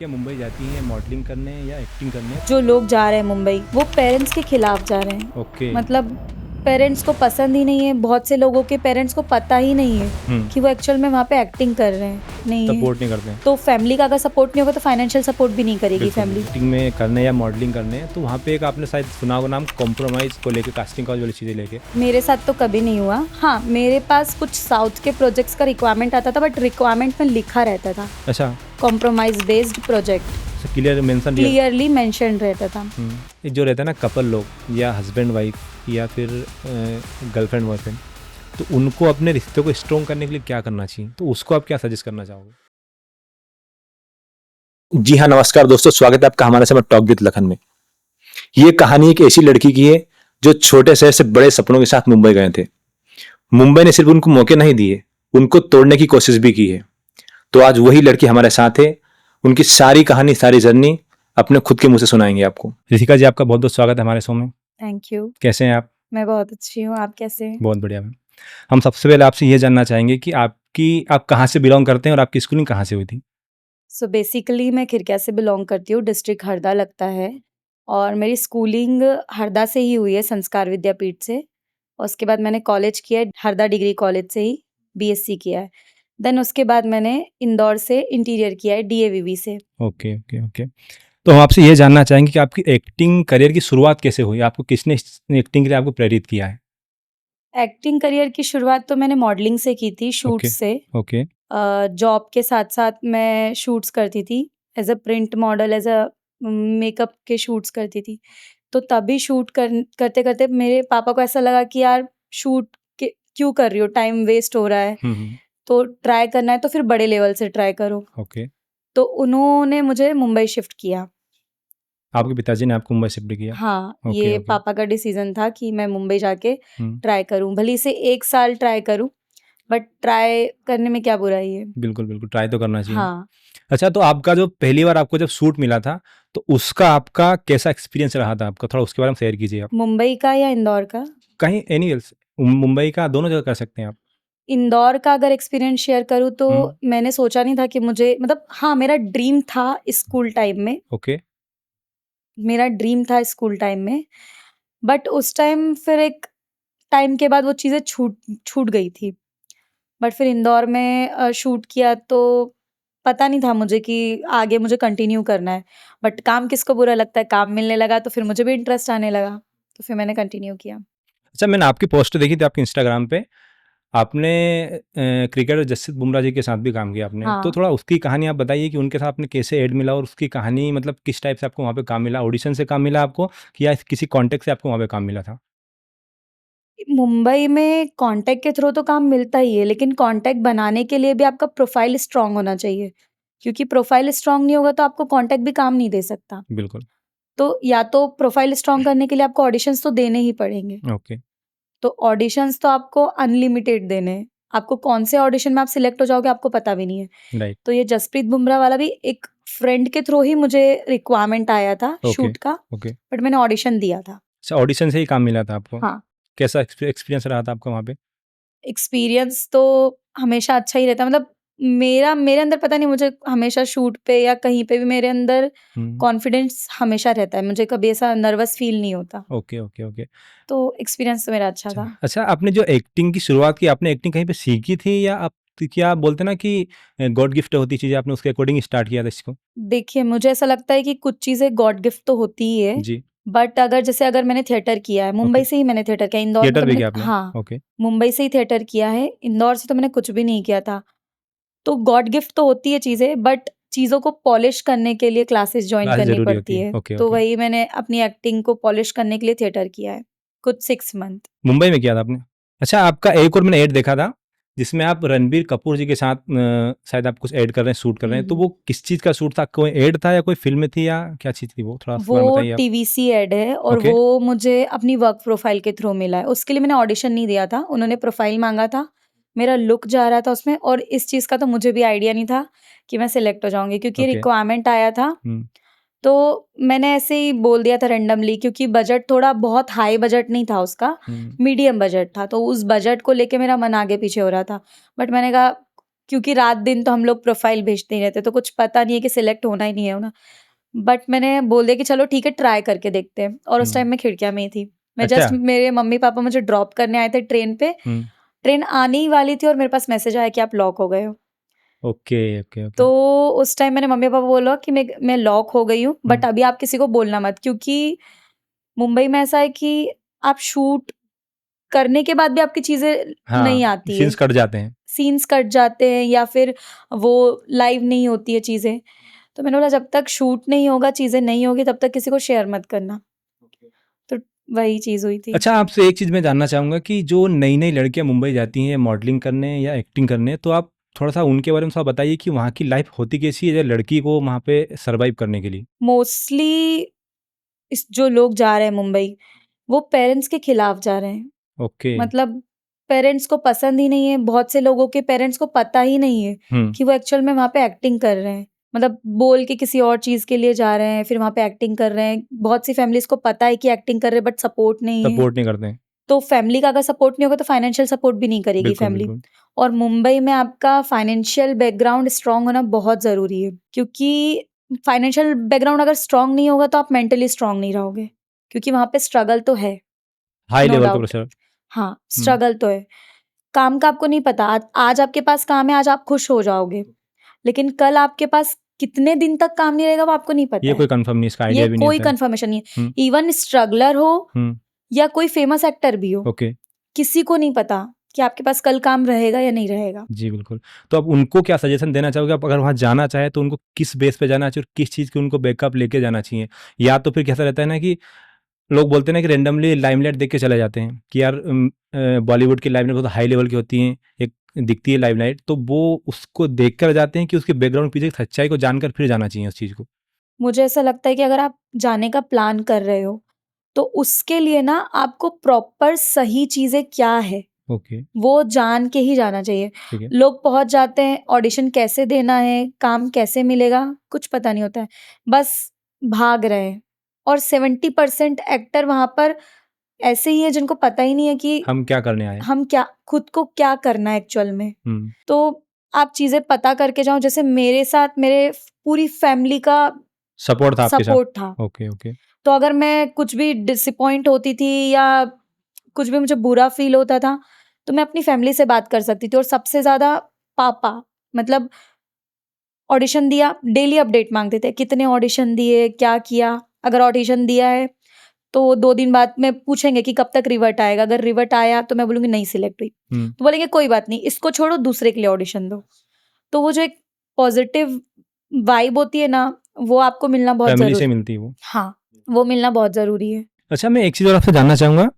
क्या मुंबई जाती हैं मॉडलिंग करने या एक्टिंग करने? जो लोग जा रहे हैं मुंबई वो पेरेंट्स के खिलाफ जा रहे हैं। ओके। मतलब पेरेंट्स को पसंद ही नहीं है, बहुत से लोगों के पेरेंट्स को पता ही नहीं है कि वो एक्चुअल में वहाँ पे एक्टिंग कर रहे हैं, नहीं है। सपोर्ट नहीं करते हैं। तो फैमिली का अगर सपोर्ट नहीं होगा तो फाइनेंशियल सपोर्ट भी नहीं करेगी फैमिली। एक्टिंग में करने या मॉडलिंग करने तो वहाँ पे एक आपने शायद सुना होगा नाम कॉम्प्रोमाइज़ को लेके, कास्टिंग काउच वाली चीज़ें लेके। मेरे साथ तो कभी नहीं हुआ। हाँ, मेरे पास कुछ साउथ के प्रोजेक्ट्स का रिक्वायरमेंट आता था, बट रिक्वायरमेंट में लिखा रहता था अच्छा, compromise based project, clear mention दिया। क्लियरली मेंशन रहता था। ये जो रहता है ना कपल लोग या हस्बैंड वाइफ या फिर गर्लफ्रेंड बॉयफ्रेंड, तो उनको अपने रिश्ते को स्ट्रॉन्ग करने के लिए क्या करना चाहिए, तो उसको आप क्या सजेस्ट करना चाहोगे? जी हाँ, नमस्कार दोस्तों, स्वागत है आपका हमारे समय टॉक विद लखन में। ये कहानी एक ऐसी लड़की की है जो छोटे शहर से बड़े सपनों के साथ मुंबई गए थे। मुंबई ने सिर्फ उनको मौके नहीं दिए, उनको तोड़ने की कोशिश भी की है। तो आज वही लड़की हमारे साथ है, उनकी सारी कहानी, सारी जर्नी अपने खुद के मुंह से सुनाएंगे आपको। ऋतिका जी, आपका बहुत बहुत स्वागत है हमारे शो में। Thank you. कैसे हैं आप? मैं बहुत अच्छी हूँ, आप कैसे हैं? बहुत बढ़िया मैम। हम सबसे पहले आपसे ये जानना चाहेंगे कि आप कहाँ से बिलोंग करते हैं और आपकी स्कूलिंग कहाँ से हुई थी? सो बेसिकली मैं खिरकिया से बिलोंग करती हूँ, डिस्ट्रिक्ट हरदा लगता है। और मेरी स्कूलिंग हरदा से ही हुई है, संस्कार विद्यापीठ से। और उसके बाद मैंने कॉलेज किया है, हरदा डिग्री कॉलेज से ही बीएससी किया है। देन उसके बाद मैंने इंदौर से इंटीरियर किया है, डीएवीवी से। Okay, okay, okay. तो हम आपसे ये जानना चाहेंगे कि आपकी एक्टिंग करियर की शुरुआत कैसे हुई? आपको किसने एक्टिंग के लिए आपको प्रेरित किया है? एक्टिंग करियर की शुरुआत तो मैंने मॉडलिंग से की थी, ओके, शूट्स से। ओके, जॉब के साथ-साथ मैं शूट्स करती थी, as a print model, as a makeup के शूट्स करती थी। तो तभी शूट करते-करते मेरे पापा को ऐसा लगा कि यार शूट के क्यों कर रही हो? टाइम वेस्ट हो रहा है। तो ट्राई करना है तो फिर बड़े लेवल से ट्राई करो। ओके। तो उन्होंने मुझे मुंबई शिफ्ट किया। आपके पिताजी ने आपको मुंबई शिफ्ट किया? हाँ, ओके, ये ओके। पापा का डिसीज़न था कि मैं मुंबई जाके हुँ, ट्राई करूँ। भले से 1 साल ट्राई करूँ, बट ट्राई करने में क्या बुराई है? बिल्कुल, बिल्कुल, ट्राई तो करना चाहिए। हाँ। अच्छा, तो आपका जो पहली बार आपको जब शूट मिला था, तो उसका आपका कैसा एक्सपीरियंस रहा था आपका? थोड़ा उसके बारे में शेयर कीजिए आप। मुंबई का या इंदौर का? कहीं एनी एल्स, मुंबई का, दोनों जगह कर सकते हैं आप। इंदौर का अगर एक्सपीरियंस शेयर करूँ तो हुँ, मैंने सोचा नहीं था कि मुझे, मतलब हाँ, मेरा ड्रीम था स्कूल टाइम में, ओके, स्कूल टाइम में, बट उस टाइम फिर एक टाइम के बाद वो चीज़ें छूट छूट गई थी। बट फिर इंदौर में शूट किया तो पता नहीं था मुझे कि आगे मुझे कंटिन्यू करना है। बट काम किसको बुरा लगता है, काम मिलने लगा तो फिर मुझे भी इंटरेस्ट आने लगा, तो फिर मैंने कंटिन्यू किया। अच्छा, मैंने आपकी पोस्ट देखी थी आपके इंस्टाग्राम पे, आपने क्रिकेटर जसप्रीत बुमराह जी के साथ भी काम किया आपने, तो हाँ। थोड़ा उसकी कहानी आप बताइए कि उनके साथ आपने कैसे ऐड मिला और उसकी कहानी मतलब किस टाइप से आपको वहाँ पे काम मिला? ऑडिशन से काम मिला आपको कि या किसी कॉन्टैक्ट से आपको वहाँ पे काम मिला था? मुंबई में कॉन्टैक्ट के थ्रू तो काम मिलता ही है, लेकिन कॉन्टैक्ट बनाने के लिए भी आपका प्रोफाइल स्ट्रॉन्ग होना चाहिए, क्योंकि प्रोफाइल स्ट्रॉन्ग नहीं होगा तो आपको कॉन्टैक्ट भी काम नहीं दे सकता। बिल्कुल, तो या तो प्रोफाइल स्ट्रॉन्ग करने के लिए आपको ऑडिशंस तो देने ही पड़ेंगे। ओके, तो ऑडिशंस तो आपको अनलिमिटेड देने हैं। आपको कौन से ऑडिशन में आप सिलेक्ट हो जाओगे आपको पता भी नहीं है। राइट, तो ये जसप्रीत बुमराह वाला भी एक फ्रेंड के थ्रू ही मुझे रिक्वायरमेंट आया था ओके, शूट का, ओके। बट मैंने ऑडिशन दिया था। अच्छा, ऑडिशन से ही काम मिला था आपको? हाँ। कैसा एक्सपीरियंस रहा था आपका वहाँ पे? एक्सपीरियंस तो हमेशा अच्छा ही रहता है, मतलब मेरे अंदर पता नहीं, मुझे हमेशा शूट पे या कहीं पे भी मेरे अंदर हुँ, कॉन्फिडेंस हमेशा रहता है, मुझे कभी ऐसा नर्वस फील नहीं होता। Okay, okay, okay. तो एक्सपीरियंस तो मेरा अच्छा अच्छा, था। अच्छा, आपने जो एक्टिंग की शुरुआत की, आपने एक्टिंग कहीं पे सीखी थी या आप क्या बोलते हैं ना कि गॉड गिफ्ट होती चीज़ें, आपने उसके अकॉर्डिंग स्टार्ट किया था इसको? देखिए, मुझे ऐसा लगता है कि कुछ चीज़ें गॉड गिफ्ट तो होती ही है, जी, बट अगर मैंने थिएटर किया है, ओके। मुंबई से ही मैंने थिएटर किया, इंदौर में तो थिएटर भी मैंने, किया आपने? हाँ, ओके, मुंबई से ही थिएटर किया है, इंदौर से तो मैंने कुछ भी नहीं किया था। तो गॉड गिफ्ट तो होती है चीज़ें, बट चीज़ों को पॉलिश करने के लिए क्लासेस जॉइन क्लास करनी ज़रूरी होती पड़ती है। है। ओके, तो ओके। वही मैंने अपनी एक्टिंग को पॉलिश करने के लिए थिएटर किया है, कुछ 6 मंथ। मुंबई में किया था आपने? अच्छा, आपका एक और मैंने ऐड देखा था, जिसमें आप रणबीर कपूर जी के साथ शायद आप कुछ ऐड कर रहे हैं, शूट कर रहे हुँ, हैं, तो हुँ। वो किस चीज़ का शूट था? कोई ऐड था या कोई फ़िल्म थी या क्या चीज़ थी वो? थोड़ा उसके बारे में वो बताइए आप। टीवीसी ऐड है और ओके, वो मुझे अपनी वर्क प्रोफाइल के थ्रू मिला है। उसके लिए मैंने ऑडिशन नहीं दिया था, उन्होंने प्रोफाइल माँगा था, मेरा लुक जा रहा था उसमें, और इस चीज़ का तो मुझे भी आइडिया नहीं था कि मैं सिलेक्ट हो जाऊँगी, क्योंकि ओके। रिक्वायरमेंट आया था। हुँ, तो मैंने ऐसे ही बोल दिया था रैंडमली, क्योंकि बजट थोड़ा बहुत हाई बजट नहीं था उसका, हुँ, मीडियम बजट था, तो उस बजट को लेके मेरा मन आगे पीछे हो रहा था। बट मैंने कहा क्योंकि रात दिन तो हम लोग प्रोफाइल भेजते ही रहते, तो कुछ पता नहीं है कि सिलेक्ट होना ही नहीं है होना। बट मैंने बोल दिया कि चलो ठीक है, ट्राई करके देखते हैं। और उस टाइम मैं खिड़किया में ही थी। मैं अच्छा। जस्ट, मेरे मम्मी पापा मुझे ड्रॉप करने आए थे ट्रेन पे, हम्म, ट्रेन आने ही वाली थी और मेरे पास मैसेज आया कि आप लॉक हो गए हो। Okay okay okay. तो उस टाइम मैंने मम्मी पापा बोला कि मैं लॉक हो गई हूँ, बट अभी आप किसी को बोलना मत, क्योंकि मुंबई में ऐसा है कि आप शूट करने के बाद भी आपकी चीजें नहीं आती है, सीन्स कट जाते हैं। सीन्स कट जाते हैं या फिर वो लाइव नहीं होती है चीजें। तो मैंने बोला जब तक शूट नहीं होगा, चीजें नहीं होगी, तब तक किसी को शेयर मत करना। तो वही चीज हुई थी। अच्छा, आपसे एक चीज़ मैं जानना चाहूँगा कि जो नई नई लड़कियाँ मुंबई जाती हैं मॉडलिंग करने या एक्टिंग करने, तो आप थोड़ा सा उनके बारे में थोड़ा बताइए कि वहाँ की लाइफ होती कैसी है या लड़की को वहाँ पे सर्वाइव करने के लिए। मोस्टली इस जो लोग जा रहे हैं मुंबई, वो पेरेंट्स के खिलाफ जा रहे हैं। ओके। मतलब पेरेंट्स को पसंद ही नहीं है, बहुत से लोगों के पेरेंट्स को पता ही नहीं है हम्म, कि वो एक्चुअल में वहाँ पे एक्टिंग कर रहे हैं। मतलब बोल के किसी और चीज के लिए जा रहे हैं, फिर वहाँ पे एक्टिंग कर रहे हैं। बहुत सी फैमिलीज को पता है कि एक्टिंग कर रहे हैं, बट सपोर्ट नहीं है। सपोर्ट नहीं करते हैं। तो फैमिली का अगर सपोर्ट नहीं होगा तो फाइनेंशियल सपोर्ट भी नहीं करेगी बिल्कुल फैमिली। बिल्कुल। और मुंबई में आपका फाइनेंशियल बैकग्राउंड स्ट्रांग होना बहुत जरूरी है, क्योंकि फाइनेंशियल बैकग्राउंड अगर स्ट्रांग नहीं होगा तो आप मेंटली स्ट्रांग नहीं रहोगे, क्योंकि वहाँ पे स्ट्रगल तो है, हाई नो लेवल का डाउट। प्रेशर। हाँ, स्ट्रगल तो है। काम का आपको नहीं पता, आज आपके पास काम है, आज आप खुश हो जाओगे, लेकिन कल आपके पास कितने दिन तक काम नहीं रहेगा वो आपको नहीं पता ये है। कोई कंफर्म नहीं, इसका ये आइडिया भी नहीं कोई होता है। कंफर्मेशन नहीं है। हम्म, इवन स्ट्रगलर हो हम्म, या कोई फेमस एक्टर भी हो, ओके। किसी को नहीं पता कि आपके पास कल काम रहेगा या नहीं रहेगा। जी बिल्कुल। तो अब उनको क्या सजेशन देना चाहोगे आप, अगर वहाँ जाना चाहे तो उनको किस बेस पे जाना चाहिए और किस चीज़ की उनको बैकअप लेके जाना चाहिए? या तो फिर कैसा रहता है ना कि लोग बोलते हैं ना कि रैंडमली लाइमलाइट देख के चले जाते हैं कि यार बॉलीवुड की लाइमलाइट बहुत हाई लेवल की होती हैं, एक दिखती है लाइमलाइट, तो वो उसको देख कर जाते हैं कि उसके बैकग्राउंड पीछे की सच्चाई को जानकर फिर जाना चाहिए उस चीज़ को? मुझे ऐसा लगता है कि अगर आप जाने का प्लान कर रहे हो, तो उसके लिए ना आपको प्रॉपर सही चीजें क्या है ओके, वो जान के ही जाना चाहिए। ठीक है। लोग पहुंच जाते हैं, ऑडिशन कैसे देना है, काम कैसे मिलेगा, कुछ पता नहीं होता है, बस भाग रहे हैं। और 70% एक्टर वहां पर ऐसे ही है जिनको पता ही नहीं है कि हम क्या करने आए? हम क्या, खुद को क्या करना है एक्चुअल में। हुँ, तो आप चीजें पता करके जाओ। जैसे मेरे साथ मेरे पूरी फैमिली का सपोर्ट था आपके साथ? सपोर्ट था। Okay, okay. तो अगर मैं कुछ भी डिसअपॉइंट होती थी या कुछ भी मुझे बुरा फील होता था, तो मैं अपनी फैमिली से बात कर सकती थी। और सबसे ज़्यादा पापा, मतलब ऑडिशन दिया, डेली अपडेट माँगते थे, कितने ऑडिशन दिए, क्या किया? अगर ऑडिशन दिया है, तो 2 दिन बाद में पूछेंगे कि कब तक रिवर्ट आएगा। अगर रिवर्ट आया तो मैं बोलूँगी नहीं सिलेक्ट हुई। हुँ, तो बोलेंगे कोई बात नहीं, इसको छोड़ो, दूसरे के लिए ऑडिशन दो। तो वो जो एक पॉजिटिव वाइब होती है ना, वो आपको मिलना बहुत फैमिली से ज़रूरी। मिलती है वो। हाँ, वो मिलना बहुत ज़रूरी है। अच्छा, मैं एक चीज़ और आपसे जानना चाहूँगा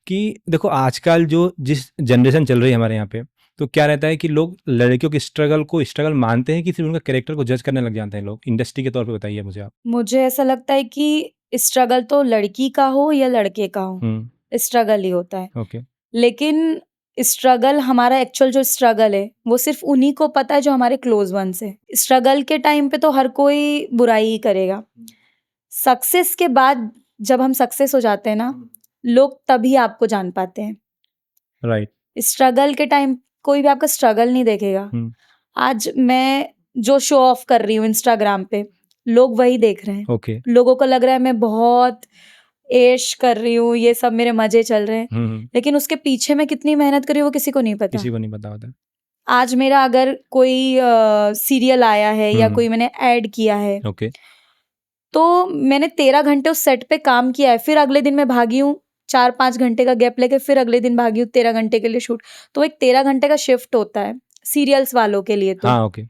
कि देखो आजकल जो जिस जनरेशन चल रही है हमारे यहाँ पे, तो क्या रहता है कि लोग लड़कियों की स्ट्रगल को स्ट्रगल मानते हैं कि सिर्फ़ उनका कैरेक्टर को जज करने लग जाते हैं लोग? इंडस्ट्री के तौर पे बताइए मुझे आप। मुझे ऐसा लगता है कि स्ट्रगल तो लड़की का हो या लड़के का हो, हुँ, स्ट्रगल ही होता है। ओके। लेकिन स्ट्रगल, हमारा एक्चुअल जो स्ट्रगल है, वो सिर्फ उन्हीं को पता है जो हमारे क्लोज वंस है। स्ट्रगल के टाइम पे तो हर कोई बुराई ही करेगा। सक्सेस के बाद जब हम सक्सेस हो जाते हैं ना, लोग तभी आपको जान पाते हैं। राइट। स्ट्रगल के टाइम कोई भी आपका स्ट्रगल नहीं देखेगा। हुँ, आज मैं जो शो ऑफ कर रही हूँ इंस्टाग्राम पे, लोग वही देख रहे हैं। ओके। लोगों को लग रहा है मैं बहुत ऐश कर रही हूँ, ये सब मेरे मजे चल रहे हैं, हुँ, हुँ, लेकिन उसके पीछे मैं कितनी मेहनत कर रही हूँ वो किसी को नहीं पता। किसी को नहीं पता होता। आज मेरा अगर कोई सीरियल आया है या हुँ, कोई मैंने ऐड किया है, ओके। तो मैंने 13 घंटे उस सेट पे काम किया है, फिर अगले दिन मैं भागी हूँ 4-5 घंटे का गैप लेके, फिर अगले दिन भागी हूँ 13 घंटे के लिए शूट। तो एक 13 घंटे का शिफ्ट होता है सीरियल्स वालों के लिए तो। हाँ, ओके।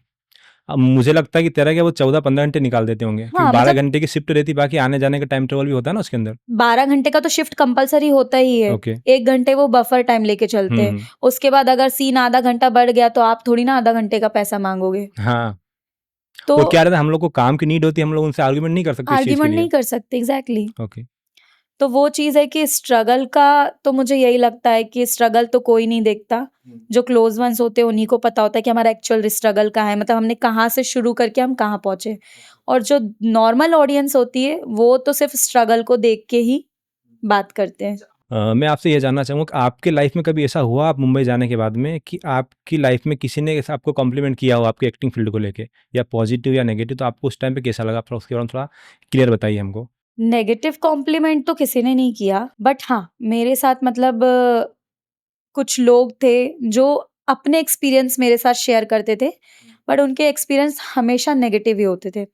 अब मुझे लगता है कि तेरा क्या वो 14-15 घंटे निकाल देते होंगे क्योंकि हाँ, 12 मतलब घंटे की शिफ्ट रहती है, बाकी आने-जाने का टाइम ट्रेवल भी होता है ना उसके अंदर? 12 घंटे का तो शिफ्ट कंपलसरी होता ही है। ओके। 1 घंटे वो बफर टाइम लेके चलते हुँ, हैं। हुँ। उसके बाद अगर सीन आधा घंटा बढ़ गया तो आप थोड़ी ना आधा घंटे का पैसा मांगोगे। हाँ, तो और क्या रहता है हम लोग को काम की नीड होती है, हम लोग उनसे आर्गुमेंट नहीं कर सकते इस चीज़ के आर्ग्यूमेंट लिए। नहीं कर सकते, एग्जैक्टली। ओके। तो वो चीज़ है कि स्ट्रगल का तो मुझे यही लगता है कि स्ट्रगल तो कोई नहीं देखता। जो क्लोज वंस होते हैं उन्हीं को पता होता है कि हमारा एक्चुअल स्ट्रगल कहाँ है, मतलब हमने कहाँ से शुरू करके हम कहाँ पहुंचे। और जो नॉर्मल ऑडियंस होती है वो तो सिर्फ स्ट्रगल को देख के ही बात करते हैं। मैं आपसे ये जानना चाहूँगा कि आपके लाइफ में कभी ऐसा हुआ आप मुंबई जाने के बाद में कि आपकी लाइफ में किसी ने ऐसा आपको कॉम्प्लीमेंट किया हो आपकी एक्टिंग फील्ड को लेके, या पॉजिटिव या नेगेटिव, तो आपको उस टाइम पे कैसा लगा? थोड़ा उसके बारे में थोड़ा क्लियर बताइए हमको। नेगेटिव कॉम्प्लीमेंट तो किसी ने नहीं किया, बट हाँ, मेरे साथ मतलब कुछ लोग थे जो अपने एक्सपीरियंस मेरे साथ शेयर करते थे, बट उनके एक्सपीरियंस हमेशा नेगेटिव ही होते थे।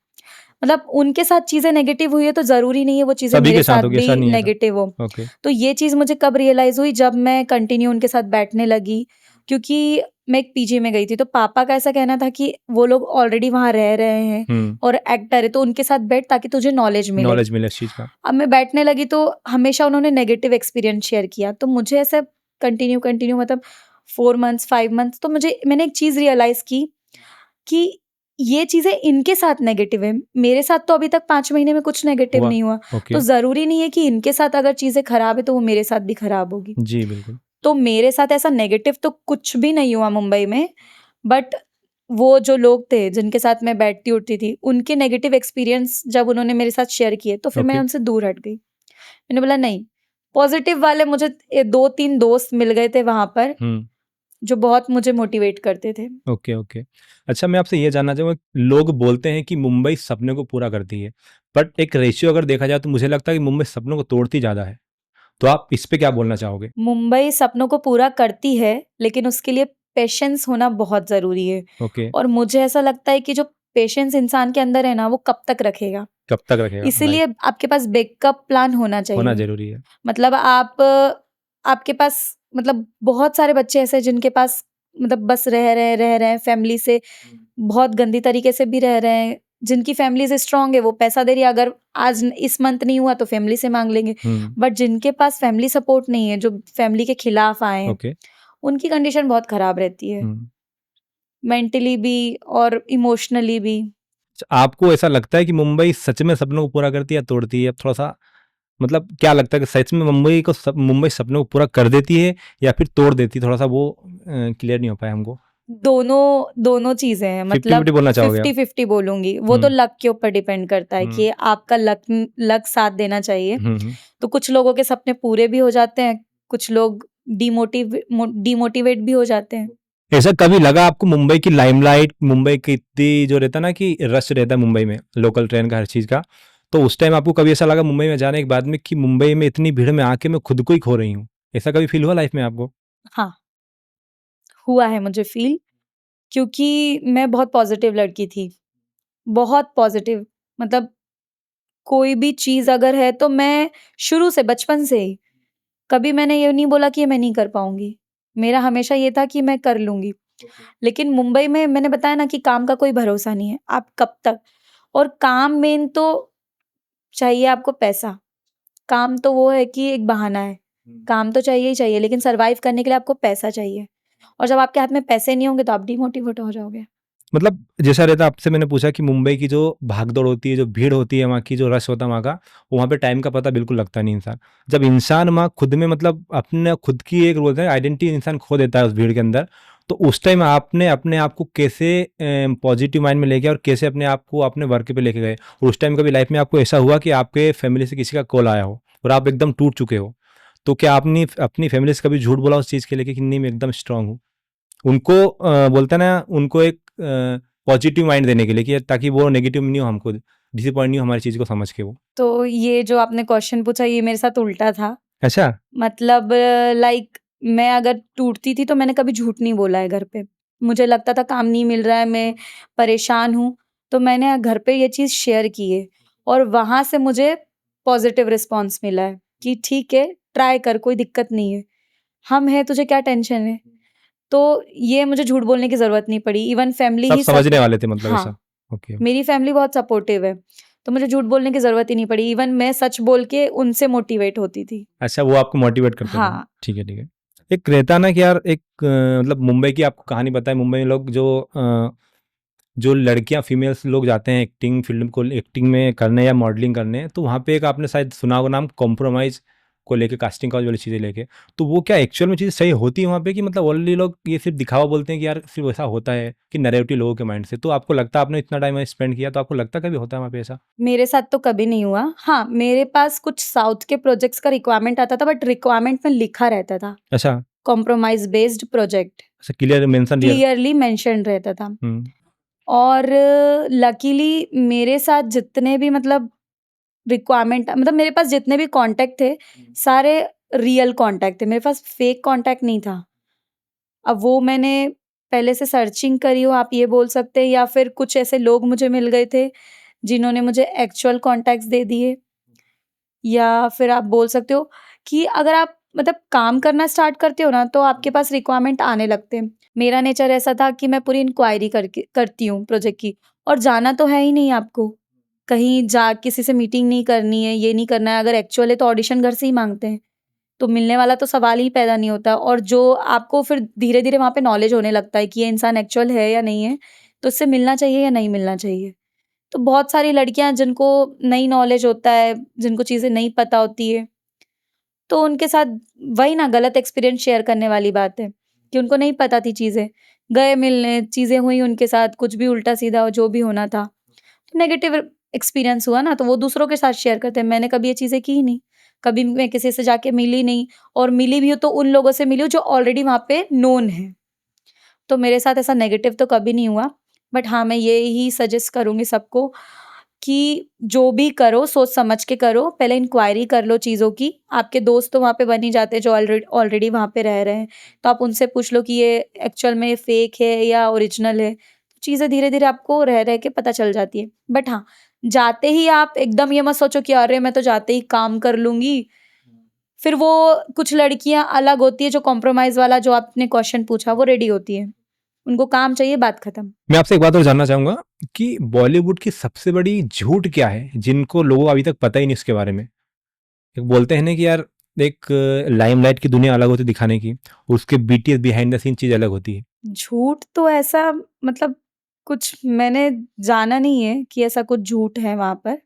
मतलब उनके साथ चीज़ें नेगेटिव हुई है तो ज़रूरी नहीं है वो चीज़ें सभी मेरे के साथ साथ होगी, भी ऐसा नहीं है ऐसा। नेगेटिव हो। ओके। तो ये चीज़ मुझे कब रियलाइज़ हुई, जब मैं कंटिन्यू उनके साथ बैठने लगी, क्योंकि मैं एक पीजी में गई थी, तो पापा का ऐसा कहना था कि वो लोग ऑलरेडी वहाँ रह रहे हैं हुँ, और एक्टर है, तो उनके साथ बैठ ताकि तुझे नॉलेज मिले। नॉलेज मिले इस चीज़ का। अब मैं बैठने लगी तो हमेशा उन्होंने नेगेटिव एक्सपीरियंस शेयर किया, तो मुझे ऐसा कंटिन्यू मतलब 4 मंथ्स 5 मंथ्स तो मैंने एक चीज़ रियलाइज़ की कि ये चीज़ें इनके साथ नेगेटिव है, मेरे साथ तो अभी तक 5 महीने में कुछ नेगेटिव हुआ, नहीं हुआ। ओके। तो ज़रूरी नहीं है कि इनके साथ अगर चीज़ें खराब है तो वो मेरे साथ भी खराब होगी। जी, बिल्कुल। तो मेरे साथ ऐसा नेगेटिव तो कुछ भी नहीं हुआ मुंबई में, बट वो जो लोग थे जिनके साथ मैं बैठती उठती थी, उनके नेगेटिव एक्सपीरियंस जब उन्होंने मेरे साथ शेयर किए तो फिर मैं ओके। उनसे दूर हट गई। मैंने बोला नहीं, पॉजिटिव वाले मुझे 2-3 दोस्त मिल गए थे वहाँ पर, हुँ, जो बहुत मुझे मोटिवेट करते थे। Okay, okay. अच्छा, मैं आपसे ये जानना चाहूँगा, लोग बोलते हैं कि मुंबई सपने को पूरा करती है, बट एक रेशियो अगर देखा जाए तो मुझे लगता है कि मुंबई सपनों को तोड़ती ज़्यादा है। तो आप इस पे क्या बोलना चाहोगे? मुंबई सपनों को पूरा करती है, लेकिन उसके लिए पेशेंस होना बहुत ज़रूरी है। ओके, और मुझे ऐसा लगता है कि जो पेशेंस इंसान के अंदर है ना, वो कब तक रखेगा? कब तक रखेगा? राइट, इसीलिए आपके पास बैकअप प्लान होना होना चाहिए। ज़रूरी है। मतलब आपके पास मतलब बहुत सारे बच्चे ऐसे हैं जिनके पास मतलब बस रह रहे हैं, फैमिली से बहुत गंदी तरीके से भी रह रहे हैं। जिनकी फैमिलीज़ स्ट्रॉन्ग है, वो पैसा दे रही है, अगर आज इस मंथ नहीं हुआ तो फैमिली से माँग लेंगे। हुँ, बट जिनके पास फैमिली सपोर्ट नहीं है, जो फैमिली के खिलाफ आए हैं, ओके, उनकी कंडीशन बहुत खराब रहती है, हुँ। मेंटली भी और इमोशनली भी। आपको ऐसा लगता है कि मुंबई सच में सपनों को पूरा करती है या तोड़ती है? अब थोड़ा-सा मतलब क्या लगता है कि सच में मुंबई सपनों को पूरा कर देती है या फिर तोड़ देती है? थोड़ा-सा वो क्लियर नहीं हो पाया हमको। दोनों चीज़ें हैं, मतलब 50-50 बोलना चाहोगे आप? 50-50 बोलूँगी। वो तो हुँ, लक के ऊपर डिपेंड करता है हुँ, कि आपका लक साथ देना चाहिए। हुँ, हुँ। तो कुछ लोगों के सपने पूरे भी हो जाते हैं, कुछ लोग डिमोटिवेट भी हो जाते हैं। ऐसा कभी लगा आपको मुंबई की लाइमलाइट, मुंबई की इतनी जो रहता है ना कि रश रहता है मुंबई में, लोकल ट्रेन का हर चीज़ का, तो उस टाइम आपको कभी ऐसा लगा मुंबई में जाने के बाद में कि मुंबई में इतनी भीड़ में आके मैं खुद को ही खो रही हूँ? ऐसा कभी फ़ील हुआ लाइफ़ में आपको? हाँ, हुआ है मुझे फ़ील, क्योंकि मैं बहुत पॉज़िटिव लड़की थी, बहुत पॉज़िटिव। मतलब कोई भी चीज़ अगर है तो मैं शुरू से बचपन से ही कभी मैंने ये नहीं बोला कि ये मैं नहीं कर पाऊँगी। मेरा हमेशा ये था कि मैं कर लूँगी। लेकिन मुंबई में मैंने बताया ना कि काम का कोई भरोसा नहीं है, आप कब तक, और काम मेन तो चाहिए आपको पैसा। काम तो वो है कि एक बहाना है। काम तो चाहिए ही चाहिए, लेकिन सर्वाइव करने के लिए आपको पैसा चाहिए। और जब आपके हाथ में पैसे नहीं होंगे तो आप डिमोटिवेट हो जाओगे। मतलब जैसा रहता आपसे मैंने पूछा कि मुंबई की जो भागदौड़ होती है, जो भीड़ होती है, वहाँ की जो रश होता है वहाँ का, वहाँ पे टाइम का पता बिल्कुल लगता नहीं इंसान। जब इंसान वहाँ खुद में मतलब अपने खुद की एक बोलते हैं आइडेंटिटी इंसान खो देता है उस भीड़ के अंदर, तो उस टाइम आपने अपने आप को कैसे पॉजिटिव माइंड में लेके और कैसे अपने आप को अपने वर्क पे लेके गए? और उस टाइम कभी लाइफ में आपको ऐसा हुआ कि आपके फैमिली से किसी का कॉल आया हो और आप एकदम टूट चुके हो, तो क्या आपने अपनी फैमिली से कभी झूठ बोला उस चीज़ के लेके कि नहीं मैं एकदम स्ट्रांग हूँ? उनको बोलते हैं ना उनको एक पॉजिटिव माइंड देने के लिए कि ताकि वो नेगेटिव नहीं हो, हमको डिसअपॉइंट नहीं हो हमारी चीज़ को समझ के वो। तो ये जो आपने क्वेश्चन पूछा ये मेरे साथ उल्टा था। अच्छा, मतलब लाइक मैं अगर टूटती थी तो मैंने कभी झूठ नहीं बोला है घर पे। मुझे लगता था काम नहीं मिल रहा है, मैं परेशान हूँ, तो मैंने घर पे ये चीज़ शेयर की है और वहाँ से मुझे पॉज़िटिव रिस्पॉन्स मिला है कि ठीक है, ट्राई कर, कोई दिक्कत नहीं है। हम हैं, तुझे क्या टेंशन है? तो ये मुझे झूठ बोलने की ज़रूरत नहीं पड़ी। इवन फैमिली सब ही समझने वाले थे मतलब ऐसा। हाँ, ओके। मेरी फैमिली बहुत सपोर्टिव है, तो मुझे झूठ बोलने की ज़रूरत ही नहीं पड़ी। इवन मैं सच बोल के उनसे मोटिवेट होती थी। अच्छा, वो आपको मोटिवेट करते थे। हाँ। ठीक है, ठीक है। एक रहता है ना कि यार एक मतलब मुंबई की आपको कहानी पता है, मुंबई में लोग जो लड़कियाँ फीमेल्स लोग जाते हैं एक्टिंग फ़ील्ड को एक्टिंग में करने या मॉडलिंग करने, तो वहाँ पे एक आपने शायद सुना होगा नाम को लेके, कास्टिंग काउच वाली चीज़ें लेके, तो वो क्या एक्चुअल में चीज़ें सही होती है वहाँ पे, कि मतलब ऑलरेडी लोग ये सिर्फ दिखावा बोलते हैं कि यार सिर्फ ऐसा होता है, कि नैरेटिव लोगों के माइंड से? तो आपको लगता है, आपने इतना टाइम स्पेंड किया, तो आपको लगता कभी होता है वहाँ पे ऐसा? मेरे साथ तो कभी नहीं हुआ। हाँ, मेरे पास कुछ साउथ के प्रोजेक्ट्स का रिक्वायरमेंट आता था, बट रिक्वायरमेंट में लिखा रहता था अच्छा, कॉम्प्रोमाइज़ बेस्ड प्रोजेक्ट, अच्छा क्लियर मेंशन दिया। क्लियरली मेंशन्ड रहता था। हुँ, और लकीली मेरे साथ जितने भी मतलब रिक्वायरमेंट, मतलब मेरे पास जितने भी कॉन्टैक्ट थे, सारे रियल कॉन्टैक्ट थे, मेरे पास फेक कॉन्टैक्ट नहीं था। अब वो मैंने पहले से सर्चिंग करी हो, आप ये बोल सकते हैं, या फिर कुछ ऐसे लोग मुझे मिल गए थे जिन्होंने मुझे एक्चुअल कॉन्टैक्ट्स दे दिए, या फिर आप बोल सकते हो कि अगर आप मतलब काम करना स्टार्ट करते हो ना, तो आपके पास रिक्वायरमेंट आने लगते हैं। मेरा नेचर ऐसा था कि मैं पूरी इंक्वायरी करती हूँ प्रोजेक्ट की, और जाना तो है ही नहीं आपको, कहीं जा किसी से मीटिंग नहीं करनी है, ये नहीं करना है। अगर एक्चुअल है तो ऑडिशन घर से ही माँगते हैं, तो मिलने वाला तो सवाल ही पैदा नहीं होता। और जो आपको फिर धीरे-धीरे वहाँ पे नॉलेज होने लगता है कि ये इंसान एक्चुअल है या नहीं है, तो इससे मिलना चाहिए या नहीं मिलना चाहिए। तो बहुत सारी लड़कियाँ जिनको नहीं नॉलेज होता है, जिनको चीज़ें नहीं पता होती है, तो उनके साथ वही ना गलत एक्सपीरियंस शेयर करने वाली बात है कि उनको नहीं पता थी चीज़ें, गए मिलने, चीज़ें हुई उनके साथ, कुछ भी उल्टा-सीधा जो भी होना था, तो नेगेटिव एक्सपीरियंस हुआ ना, तो वो दूसरों के साथ शेयर करते हैं। मैंने कभी ये चीज़ें की ही नहीं, कभी मैं किसी से जाके मिली नहीं, और मिली भी हूँ तो उन लोगों से मिली हूँ जो ऑलरेडी वहाँ पे नोन हैं। तो मेरे साथ ऐसा नेगेटिव तो कभी नहीं हुआ। बट हाँ, मैं ये ही सजेस्ट करूँगी सबको कि जो भी करो सोच समझ के करो, पहले इंक्वायरी कर लो चीज़ों की। आपके दोस्त तो वहाँ पे बन ही जाते हैं जो ऑलरेडी वहाँ पे रह रहे हैं, तो आप उनसे पूछ लो कि ये एक्चुअल में फेक है या ओरिजिनल है। चीज़ें धीरे-धीरे आपको रह के पता चल जाती है। बट हाँ, जाते ही आप एकदम ये मत सोचो कि अरे मैं तो जाते ही काम कर लूँगी। फिर वो कुछ लड़कियाँ अलग होती है, जो कॉम्प्रोमाइज़ वाला जो आपने क्वेश्चन पूछा वो रेडी होती है। उनको काम चाहिए, बात खत्म। मैं आपसे एक बात और जानना चाहूँगा कि बॉलीवुड की सबसे बड़ी झूठ क्या है, जिनको लोगों को अभी तक पता ही नहीं इसके बारे में? एक बोलते हैं ना कि यार एक लाइमलाइट की दुनिया अलग होती है दिखाने की, उसके बीटीएस बिहाइंड द सीन चीज़ अलग होती है। झूठ तो ऐसा मतलब कुछ मैंने जाना नहीं है कि ऐसा कुछ झूठ है वहाँ पर।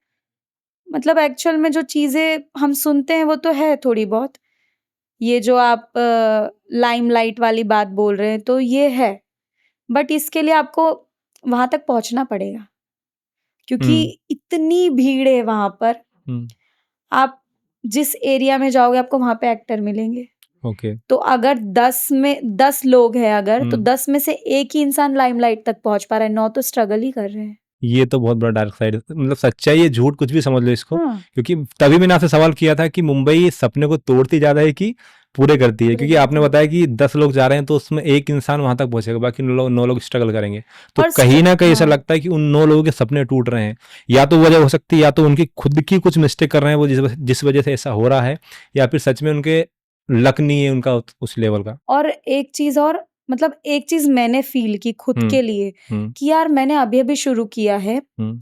मतलब एक्चुअल में जो चीज़ें हम सुनते हैं वो तो है थोड़ी बहुत। ये जो आप लाइमलाइट वाली बात बोल रहे हैं तो ये है। बट इसके लिए आपको वहाँ तक पहुँचना पड़ेगा, क्योंकि हुँ, इतनी भीड़ है वहाँ पर। हुँ, आप जिस एरिया में जाओगे आपको वहाँ पे एक्टर मिलेंगे। ओके। तो अगर 10 में 10 लोग हैं अगर, तो हुँ, 10 में से 1 ही इंसान लाइमलाइट तक पहुँच पा रहा है, 9 तो स्ट्रगल ही कर रहे हैं। ये तो बहुत बड़ा डार्क साइड है। मतलब सच्चाई है, झूठ कुछ भी समझ लो इसको। हाँ, क्योंकि तभी मैंने आपसे सवाल किया था कि मुंबई सपने को तोड़ती ज़्यादा है कि पूरे करती है? पूरे क्योंकि आपने करती है। बताया कि 10 लोग जा रहे हैं तो उसमें 1 इंसान वहाँ तक पहुँचेगा, बाकी 9 लोग स्ट्रगल करेंगे। तो और कहीं न कहीं ऐसा हाँ, लगता है कि उन 9 लोगों के सपने टूट रहे हैं। या तो वजह हो सकती है, या तो उनकी खुद की कुछ मिस्टेक कर रहे हैं वो, जिस वजह से ऐसा हो रहा है, या फिर सच में उनके लक नहीं है उनका उस लेवल का। और एक चीज़ और, मतलब एक चीज़ मैंने फ़ील की खुद हुँ, के लिए हुँ, कि यार मैंने अभी-अभी शुरू किया है। हुँ,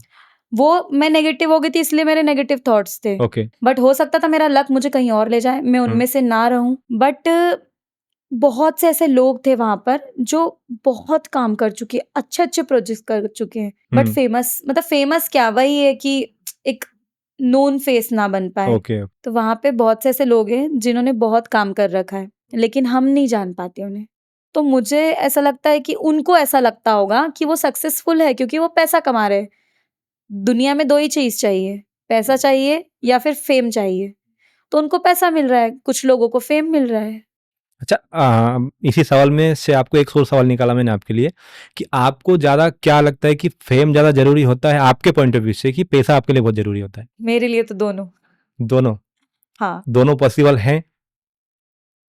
वो मैं नेगेटिव हो गई थी इसलिए मेरे नेगेटिव थॉट्स थे। ओके। बट हो सकता था मेरा लक मुझे कहीं और ले जाए, मैं हुँ, उनमें से ना रहूँ। बट बहुत से ऐसे लोग थे वहाँ पर जो बहुत काम कर चुके हैं, अच्छे-अच्छे प्रोजेक्ट्स कर चुके हैं। बट हुँ, फेमस क्या, वही है कि एक नोन फेस ना बन पाए। ओके। तो वहाँ पे बहुत से ऐसे लोग हैं जिन्होंने बहुत काम कर रखा है, लेकिन हम नहीं जान पाते उन्हें। तो मुझे ऐसा लगता है कि उनको ऐसा लगता होगा कि वो सक्सेसफुल है क्योंकि वो पैसा कमा रहे हैं। दुनिया में 2 ही चीज़ चाहिए, पैसा चाहिए या फिर फ़ेम चाहिए। तो उनको पैसा मिल रहा है, कुछ लोगों को फ़ेम मिल रहा है। अच्छा, इसी सवाल में से आपको एक और सवाल निकाला मैंने आपके लिए, कि आपको ज़्यादा क्या लगता है कि फ़ेम ज़्यादा ज़रूरी होता है आपके पॉइंट ऑफ व्यू से, कि पैसा आपके लिए बहुत ज़रूरी होता है? मेरे लिए तो दोनों। दोनों? हाँ, दोनों पॉसिबल हैं?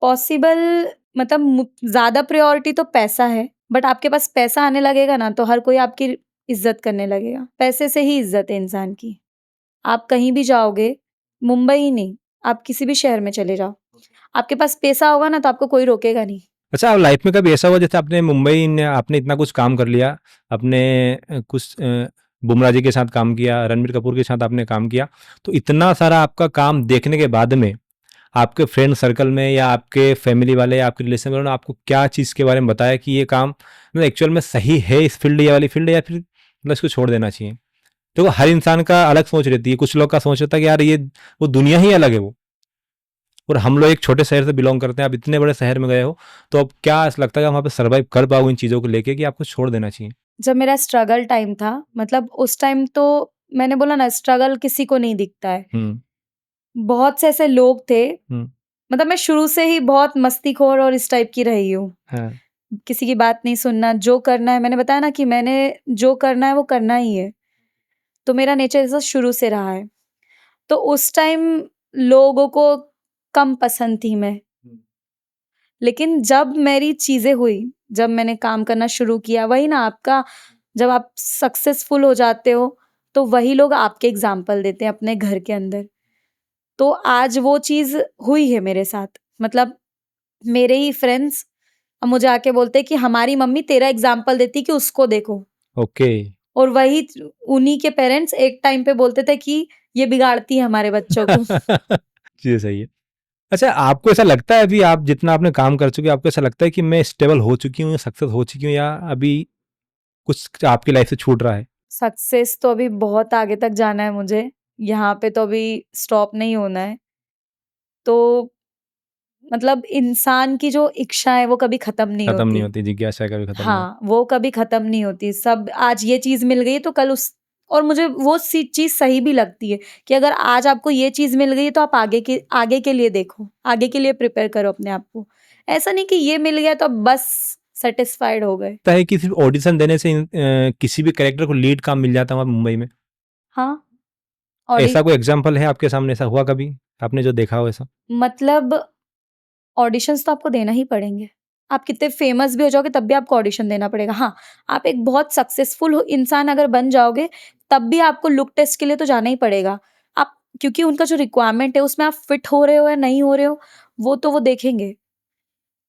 पॉसिबल मतलब ज़्यादा प्रायोरिटी तो पैसा है, बट आपके पास पैसा आने लगेगा ना तो हर कोई आपकी इज़्ज़त करने लगेगा। पैसे से ही इज़्ज़त है इंसान की। आप कहीं भी जाओगे, मुंबई ही नहीं, आप किसी भी शहर में चले जाओ, आपके पास पैसा होगा ना तो आपको कोई रोकेगा नहीं। अच्छा, लाइफ़ में कभी ऐसा हुआ जैसे आपने मुंबई में आपने इतना कुछ काम कर लिया, आपने बुमराह जी के साथ काम किया, रणबीर कपूर के साथ आपने काम किया, तो इतना सारा आपका काम देखने के बाद में आपके फ्रेंड सर्कल में या आपके फैमिली वाले या आपके रिलेशन वालों ने आपको क्या चीज़ के बारे में बताया कि ये काम मतलब एक्चुअल में सही है इस फील्ड, ये वाली फील्ड, या फिर मतलब इसको छोड़ देना चाहिए? तो हर इंसान का अलग सोच रहती है, कुछ लोग का सोच रहता है कि यार ये वो दुनिया ही अलग है वो। और हम लोग एक छोटे शहर से बिलोंग करते हैं, आप इतने बड़े शहर में गए हो, तो अब क्या ऐसा लगता है कि वहाँ पे सर्वाइव कर पाओगे इन चीज़ों को लेके कि आपको छोड़ देना चाहिए? जब मेरा स्ट्रगल टाइम था, मतलब उस टाइम तो मैंने बोला ना, स्ट्रगल किसी को नहीं दिखता है। हुँ, बहुत से ऐसे लोग थे, हुँ, मतलब मैं शुरू से ही बहुत मस्तीखोर और इस टाइप की रही हूँ। हाँ, किसी की बात नहीं सुनना, जो करना है, मैंने बताया ना कि मैंने जो करना है वो करना ही है। तो मेरा नेचर ऐसा शुरू से रहा है। तो उस टाइम लोगों को कम पसंद थी मैं। लेकिन जब मेरी चीज़ें हुई, जब मैंने काम करना शुरू किया, वही ना आपका, जब आप सक्सेसफुल हो जाते हो, तो वही लोग आपके एग्ज़ाम्पल देते हैं अपने घर के अंदर। तो आज वो चीज़ हुई है मेरे साथ। मतलब मेरे ही फ्रेंड्स अब मुझे आके बोलते हैं कि हमारी मम्मी तेरा एग्ज़ाम्पल देती कि उसको देखो। ओके। और वही उन्हीं के पेरेंट्स एक टाइम पे बोलते थे कि ये बिगाड़ती है हमारे बच्चों को। चीज़ें सही है। अच्छा, आपको ऐसा लगता है अभी आप जितना आपने काम कर चुके हैं, आपको ऐसा लगता है कि मैं स्टेबल हो चुकी हूँ या सक्सेस हो चुकी हूँ, या अभी कुछ आपकी लाइफ से छूट रहा है? सक्सेस तो अभी बहुत आगे तक जाना है मुझे। यहाँ पे तो अभी स्टॉप नहीं होना है। तो मतलब इंसान की जो इच्छा है वो कभी खत्म नहीं खत्म नहीं होती। होती, जिज्ञासा कभी खत्म नहीं होती। हाँ, वो कभी खत्म नहीं होती। सब आज ये चीज़ मिल गई तो कल उस, और मुझे वो सी चीज़ सही भी लगती है कि अगर आज आपको ये चीज़ मिल गई तो आप आगे के लिए देखो, आगे के लिए प्रिपेयर करो अपने आप को। ऐसा नहीं कि ये मिल गया तो अब बस सैटिस्फाइड हो गए। लगता है कि सिर्फ ऑडिशन देने से किसी भी कैरेक्टर को लीड काम मिल जाता है वहाँ मुंबई में? हाँ, ऑडि ऐसा कोई एग्जाम्पल है आपके सामने, ऐसा हुआ कभी आपने जो देखा हो ऐसा? मतलब ऑडिशंस तो आपको देना ही पड़ेंगे। आप कितने फेमस भी हो जाओगे तब भी आपको ऑडिशन देना पड़ेगा। हाँ, आप एक बहुत सक्सेसफुल हो इंसान अगर बन जाओगे, तब भी आपको लुक टेस्ट के लिए तो जाना ही पड़ेगा। आप, क्योंकि उनका जो रिक्वायरमेंट है उसमें आप फिट हो रहे हो या नहीं हो रहे हो, वो तो वो देखेंगे।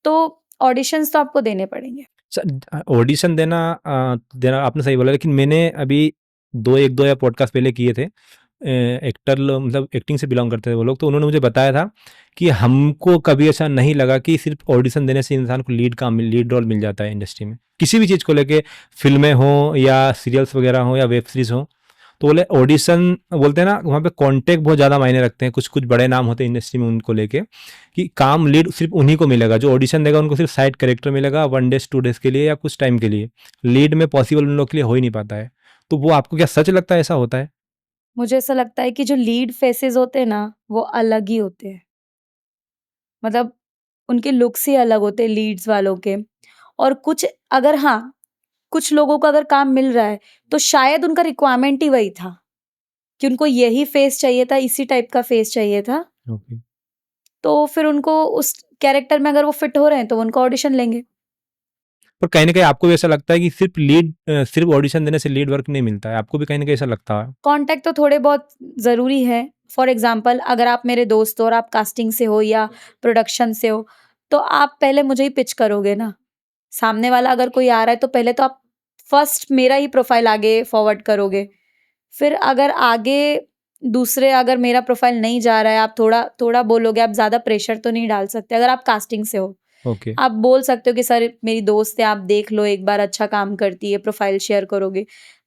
तो ऑडिशंस तो आपको देने पड़ेंगे। ऑडिशन देना आपने सही बोला, लेकिन मैंने अभी 1-2 या पॉडकास्ट पहले किए थे। एक्टर लोग, मतलब एक्टिंग से बिलोंग करते थे वो लोग, तो उन्होंने मुझे बताया था कि हमको कभी ऐसा नहीं लगा कि सिर्फ ऑडिशन देने से इंसान को लीड रोल मिल जाता है इंडस्ट्री में, किसी भी चीज़ को लेके, फिल्में हों या सीरियल्स वगैरह हों या वेब सीरीज हों। तो बोले ऑडिशन, बोलते हैं ना वहाँ पे कॉन्टेक्ट बहुत ज़्यादा मायने रखते हैं, कुछ कुछ बड़े नाम होते हैं इंडस्ट्री में उनको लेके, कि काम लीड सिर्फ उन्हीं को मिलेगा, जो ऑडिशन देगा उनको सिर्फ साइड कैरेक्टर मिलेगा 1 डेज़ 2 डेज़ के लिए या कुछ टाइम के लिए। लीड में पॉसिबल उन लोग के लिए हो ही नहीं पाता है। तो वो आपको क्या सच लगता है ऐसा होता है? मुझे ऐसा लगता है कि जो लीड फेसेस होते हैं ना, वो अलग ही होते हैं। मतलब उनके लुक्स ही अलग होते हैं लीड्स वालों के। और कुछ, अगर हाँ, कुछ लोगों को अगर काम मिल रहा है, तो शायद उनका रिक्वायरमेंट ही वही था, कि उनको यही फेस चाहिए था, इसी टाइप का फेस चाहिए था। ओके। तो फिर उनको उस कैरेक्टर में अगर वो फिट हो रहे हैं, तो वो उनका ऑडिशन लेंगे। पर कहीं न कहीं आपको भी ऐसा लगता है कि सिर्फ ऑडिशन देने से लीड वर्क नहीं मिलता है, आपको भी कहीं न कहीं ऐसा लगता है? कॉन्टैक्ट तो थोड़े बहुत ज़रूरी है। फॉर एग्ज़ाम्पल, अगर आप मेरे दोस्त हो और आप कास्टिंग से हो या प्रोडक्शन से हो, तो आप पहले मुझे ही पिच करोगे ना। सामने वाला अगर कोई आ रहा है, तो पहले तो आप फर्स्ट मेरा ही प्रोफ़ाइल आगे फॉरवर्ड करोगे। फिर अगर आगे दूसरे, अगर मेरा प्रोफ़ाइल नहीं जा रहा है, आप थोड़ा बोलोगे, आप ज़्यादा प्रेशर तो नहीं डाल सकते। अगर आप कास्टिंग से हो, ओके। आप बोल सकते हो कि सर मेरी दोस्त है, आप देख लो एक बार, अच्छा काम करती है, प्रोफ़ाइल शेयर करोगे।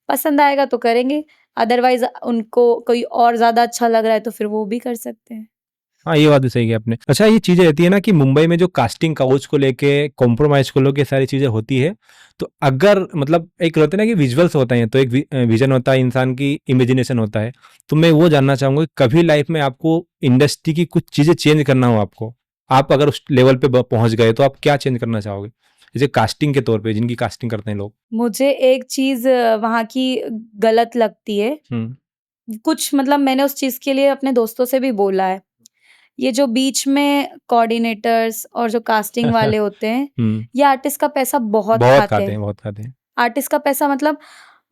पसंद आएगा तो करेंगे, अदरवाइज़ उनको कोई और ज़्यादा अच्छा लग रहा है तो फिर वो भी कर सकते हैं। हाँ, ये बात भी सही की आपने। अच्छा, ये चीज़ें रहती है ना कि मुंबई में जो कास्टिंग काउच को लेके, कॉम्प्रोमाइज़ को लेके सारी चीज़ें होती है। तो अगर मतलब एक होता है ना कि विजुअल्स होते हैं, तो एक विज़न होता है, इंसान की इमेजिनेशन होता है। तो मैं वो जानना चाहूँगा कि कभी लाइफ़ में आपको इंडस्ट्री की कुछ चीज़ें चेंज करना हो आपको, आप अगर उस लेवल पे पहुँच गए, तो आप क्या चेंज करना चाहोगे? जैसे कास्टिंग के तौर पे, जिनकी कास्टिंग करते हैं लोग। मुझे एक चीज़ वहाँ की गलत लगती है। हुँ। कुछ, मतलब मैंने उस चीज़ के लिए अपने दोस्तों से भी बोला है। ये जो बीच में कोऑर्डिनेटर्स और जो कास्टिंग वाले होते हैं, हुँ। ये आर्टिस्ट का पैसा बहुत बहुत खाते खाते हैं। हैं, बहुत खाते हैं। आर्टिस्ट का पैसा, मतलब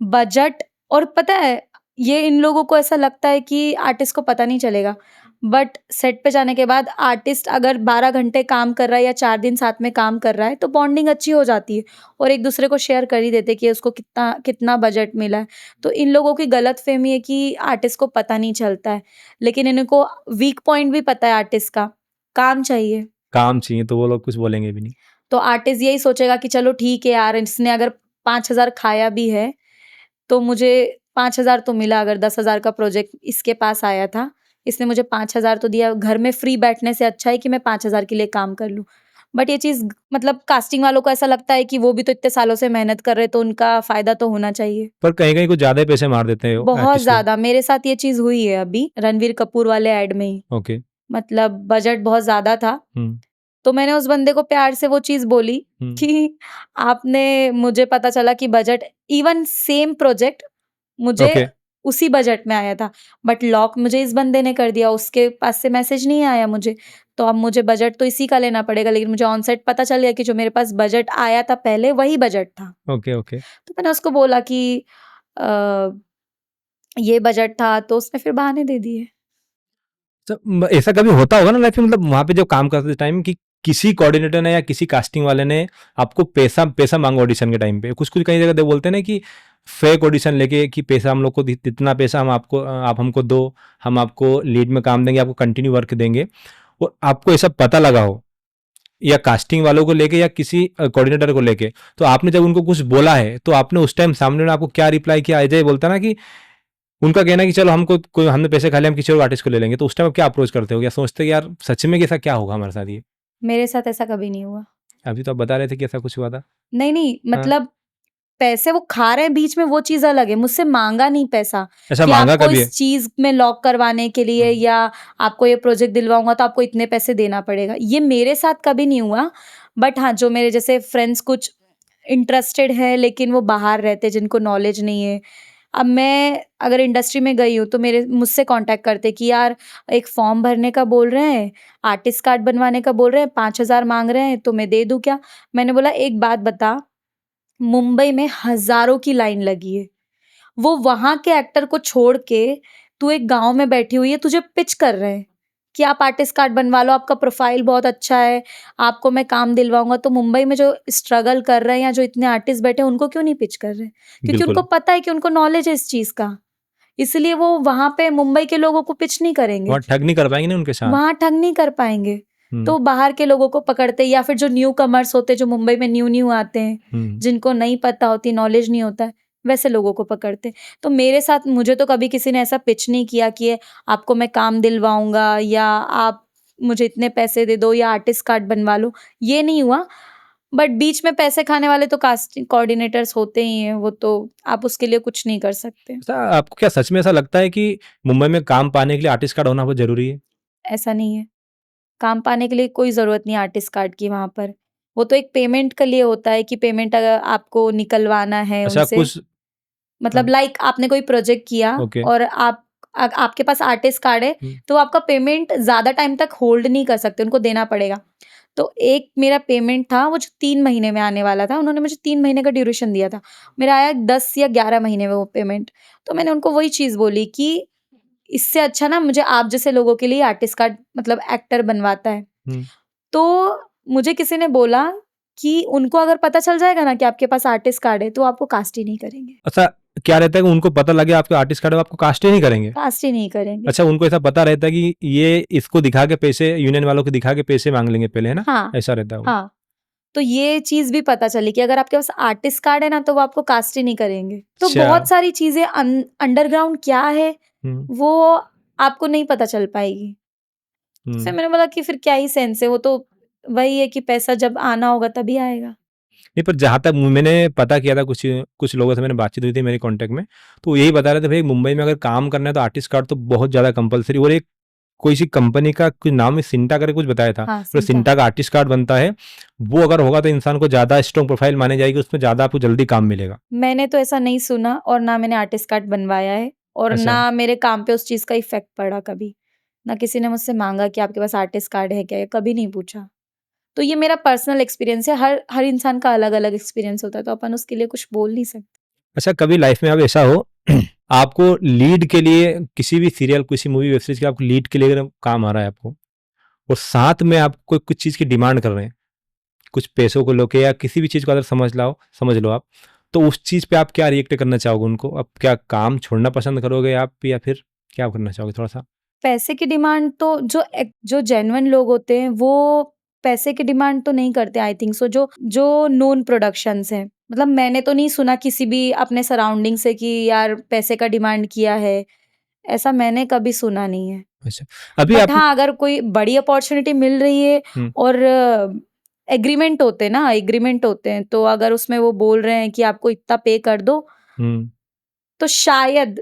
बजट। और पता है, ये इन लोगों को ऐसा लगता है कि आर्टिस्ट को पता नहीं चलेगा, बट सेट पे जाने के बाद आर्टिस्ट अगर 12 घंटे काम कर रहा है या 4 दिन साथ में काम कर रहा है, तो बॉन्डिंग अच्छी हो जाती है और एक दूसरे को शेयर कर ही देते हैं कि उसको कितना कितना बजट मिला है। तो इन लोगों की गलतफहमी है कि आर्टिस्ट को पता नहीं चलता है, लेकिन इनको वीक पॉइंट भी पता है आर्टिस्ट का, काम चाहिए। काम चाहिए तो वो लोग कुछ बोलेंगे भी नहीं। तो आर्टिस्ट यही सोचेगा कि चलो ठीक है यार, इसने अगर 5,000 खाया भी है, तो मुझे 5,000 तो मिला, अगर 10,000 का प्रोजेक्ट इसके पास आया था, इसने मुझे 5,000 तो दिया, घर में फ्री बैठने से अच्छा है कि मैं 5,000 के लिए काम कर लूँ। बट ये चीज़ मतलब कास्टिंग वालों को ऐसा लगता है कि वो भी तो इतने सालों से मेहनत कर रहे हैं, तो उनका फ़ायदा तो होना चाहिए। पर कहीं-कहीं कुछ ज़्यादा ही पैसे मार देते हैं वो बहुत आर्टिस्ट लोग। ज़्यादा, मेरे साथ ये चीज़ हुई है अभी रणवीर कपूर वाले ऐड में ही। ओके। मतलब बजट बहुत ज़्यादा था, हुँ, तो मैंने उस बंदे को प्यार से वो चीज़ बोली हुँ। कि आपने मुझे पता चला कि बजट इवन सेम प्रोजेक्ट मुझे ओके। उसी बजट में आया था, बट लॉक मुझे इस बंदे ने कर दिया, उसके पास से मैसेज नहीं आया मुझे। तो अब मुझे बजट तो इसी का लेना पड़ेगा, लेकिन मुझे ऑन सेट पता चल गया कि जो मेरे पास बजट आया था पहले, वही बजट था। Okay, okay. तो मैंने उसको बोला कि अ, ये बजट था, तो उसने फिर बहाने दे दिए। तो ऐसा कभी होता होगा ना लाइफ में, मतलब वहाँ पे जब काम करते टाइम कि किसी कोऑर्डिनेटर ने या किसी कास्टिंग वाले ने आपको पैसा पैसा मांगा ऑडिशन के टाइम पे, कुछ कुछ कई जगह दे बोलते हैं ना कि फेक ऑडिशन लेके कि पैसा हम लोग को इतना पैसा हम आपको आप हमको दो, हम आपको लीड में काम देंगे, आपको कंटिन्यू वर्क देंगे, और आपको ऐसा पता लगा हो या कास्टिंग वालों को लेके या किसी कोऑर्डिनेटर को लेके, तो आपने जब उनको कुछ बोला है तो आपने उस टाइम सामने ने आपको क्या रिप्लाई किया? अजय बोलता ना कि उनका कहना है कि चलो हमको कोई हमने पैसे खा लिए, हम किसी और आर्टिस्ट को ले लेंगे, तो उस टाइम आप क्या अप्रोच करते हो? या सोचते हो कि यार सच में कि ऐसा क्या होगा हमारे साथ ये? मेरे साथ ऐसा कभी नहीं हुआ। अभी तो आप बता रहे थे कि ऐसा कुछ हुआ था। नहीं, हाँ। मतलब पैसे वो खा रहे हैं बीच में, वो चीज़ अलग है। मुझसे माँगा नहीं पैसा ऐसा कि माँगा आपको कभी है? इस चीज़ में लॉक करवाने के लिए हुँ। या आपको ये प्रोजेक्ट दिलवाऊँगा तो आपको इतने पैसे देना पड़ेगा। ये मेरे साथ कभी नहीं हुआ। बट हाँ, जो मेरे जैसे फ्रेंड्स कुछ इंटरेस्टेड हैं लेकिन वो बाहर रहते हैं, जिनको नॉलेज नहीं है। अब मैं अगर इंडस्ट्री में गई हूँ तो मेरे मुझसे कॉन्टैक्ट करते कि यार एक फॉर्म भरने का बोल रहे हैं, आर्टिस्ट कार्ड बनवाने का बोल रहे हैं, 5,000 माँग रहे हैं, तो मैं दे दूँ क्या? मैंने बोला एक बात बता, मुंबई में हज़ारों की लाइन लगी है। वो वहाँ के एक्टर को छोड़ के तू एक गाँव में बैठी हुई है, तुझे पिच कर रहे हैं कि आप आर्टिस्ट कार्ड बनवा लो, आपका प्रोफाइल बहुत अच्छा है, आपको मैं काम दिलवाऊँगा। तो मुंबई में जो स्ट्रगल कर रहे हैं या जो इतने आर्टिस्ट बैठे हैं, उनको क्यों नहीं पिच कर रहे? क्योंकि उनको बिल्कुल। पता है कि उनको नॉलेज है इस चीज़ का। इसलिए वो वहाँ पे मुंबई के लोगों को पिच नहीं करेंगे, वहाँ ठग नहीं कर पाएँगे ना उनके साथ। वहाँ ठग नहीं कर पाएँगे। हुँ, तो बाहर के लोगों को पकड़ते या फिर जो न्यू कमर्स होते हैं, जो मुंबई में न्यू-न्यू आते हैं, हुँ। जिनको नहीं पता होती, नॉलेज नहीं होता है, वैसे लोगों को पकड़ते। तो मेरे साथ मुझे तो कभी किसी ने ऐसा पिच नहीं किया कि आपको मैं काम दिलवाऊँगा या आप मुझे इतने पैसे दे दो या आर्टिस्ट कार्ड बनवा लो, ये नहीं हुआ। बट बीच में पैसे खाने वाले तो कास्टिंग कोऑर्डिनेटर्स होते ही हैं, वो तो आप उसके लिए कुछ नहीं कर सकते। ऐसा आपको क्या सच में ऐसा लगता है कि मुंबई में काम पाने के लिए आर्टिस्ट कार्ड होना बहुत ज़रूरी है? ऐसा नहीं है। काम पाने के लिए कोई ज़रूरत नहीं है आर्टिस्ट कार्ड की वहाँ पर। वो तो एक पेमेंट के लिए होता है कि पेमेंट अगर आपको निकलवाना है अच्छा उनसे, कुछ मतलब लाइक आपने कोई प्रोजेक्ट किया ओके। और आपके पास आर्टिस्ट कार्ड है, हुँ, तो आपका पेमेंट ज़्यादा टाइम तक होल्ड नहीं कर सकते, उनको देना पड़ेगा। तो एक मेरा पेमेंट था वो जो 3 महीने में आने वाला था, उन्होंने मुझे 3 महीने का ड्यूरेशन दिया था। मेरा आया 10 या 11 महीने में वो पेमेंट। तो मैंने उनको वही चीज़ बोली कि इससे अच्छा ना मुझे आप जैसे लोगों के लिए आर्टिस्ट कार्ड मतलब एक्टर बनवाता है। हुँ। तो मुझे किसी ने बोला कि उनको अगर पता चल जाएगा ना कि आपके पास आर्टिस्ट कार्ड है, तो आपको कास्ट ही नहीं करेंगे, अच्छा क्या रहता है कि उनको पता लगे आपके आर्टिस्ट कार्ड है, वो आपको कास्ट ही नहीं करेंगे? कास्ट ही नहीं करेंगे। अच्छा उनको ऐसा पता रहता है कि ये इसको दिखा के पैसे यूनियन वालों को दिखा के पैसे माँग लेंगे पहले, है ना? हाँ, ऐसा रहता है वो। हाँ। तो ये चीज़ भी पता चली कि अगर आपके पास आर्टिस्ट कार्ड है ना, तो वो आपको कास्ट ही नहीं करेंगे। तो अच्छा। बहुत सारी चीज़ें अंडरग्राउंड क्या है, हुँ, वो आपको नहीं पता चल पाएगी। तो फिर हुँ। मैंने बोला कि फिर क्या ही सेंस है, वो तो वही है कि पैसा जब आना होगा तभी आएगा। नहीं, पर जहाँ तक मैंने पता किया था कुछ कुछ लोगों से मैंने बातचीत हुई थी मेरे कॉन्टैक्ट में, तो यही बता रहे थे भाई मुंबई में अगर काम करना है तो आर्टिस्ट कार्ड तो बहुत ज़्यादा कंपल्सरी, और एक कोई सी कंपनी का कुछ नाम है सिंटा करके कुछ बताया था, हाँ, तो सिंटा। सिंटा का आर्टिस्ट कार्ड बनता है, वो अगर होगा तो इंसान को ज़्यादा स्ट्रॉन्ग प्रोफाइल मानी जाएगी, उसमें ज़्यादा आपको जल्दी काम मिलेगा। मैंने तो ऐसा नहीं सुना और ना मैंने आर्टिस्ट कार्ड बनवाया है और अच्छा, ना मेरे काम पे उस चीज़ का इफ़ेक्ट पड़ा कभी। ना किसी ने मुझसे माँगा कि आपके पास आर्टिस्ट कार्ड है क्या? ये कभी नहीं पूछा। तो ये मेरा पर्सनल एक्सपीरियंस है, हर हर इंसान का अलग-अलग एक्सपीरियंस होता है, तो अपन उसके लिए कुछ बोल नहीं सकते। अच्छा कभी लाइफ में अब ऐसा हो आपको लीड के लिए किसी भी सीरियल, किसी मूवी, वेब सीरीज़ के आपको लीड के लिए अगर काम आ रहा है आपको, और साथ में आपको कुछ चीज़ की डिमांड कर रहे हैं, कुछ पैसों को लेके या किसी भी चीज़ को अगर समझ लो आप, तो उस चीज़ पे आप क्या रिएक्ट करना चाहोगे उनको? आप क्या काम छोड़ना पसंद करोगे आप या फिर क्या करना चाहोगे थोड़ा-सा? पैसे की डिमांड तो जो जेन्युइन लोग होते हैं, वो पैसे की डिमांड तो नहीं करते आई थिंक सो, जो जो नोन प्रोडक्शंस हैं। मतलब मैंने तो नहीं सुना किसी भी अपने सराउंडिंग से कि यार पैसे का डिमांड किया है, ऐसा मैंने कभी सुना नहीं है। अच्छा, अभी बट आप हाँ, अगर कोई बड़ी अपॉर्चुनिटी मिल रही है हुँ, और एग्रीमेंट होते हैं ना, एग्रीमेंट होते हैं, तो अगर उसमें वो बोल रहे हैं कि आपको इतना पे कर दो, हुँ, तो शायद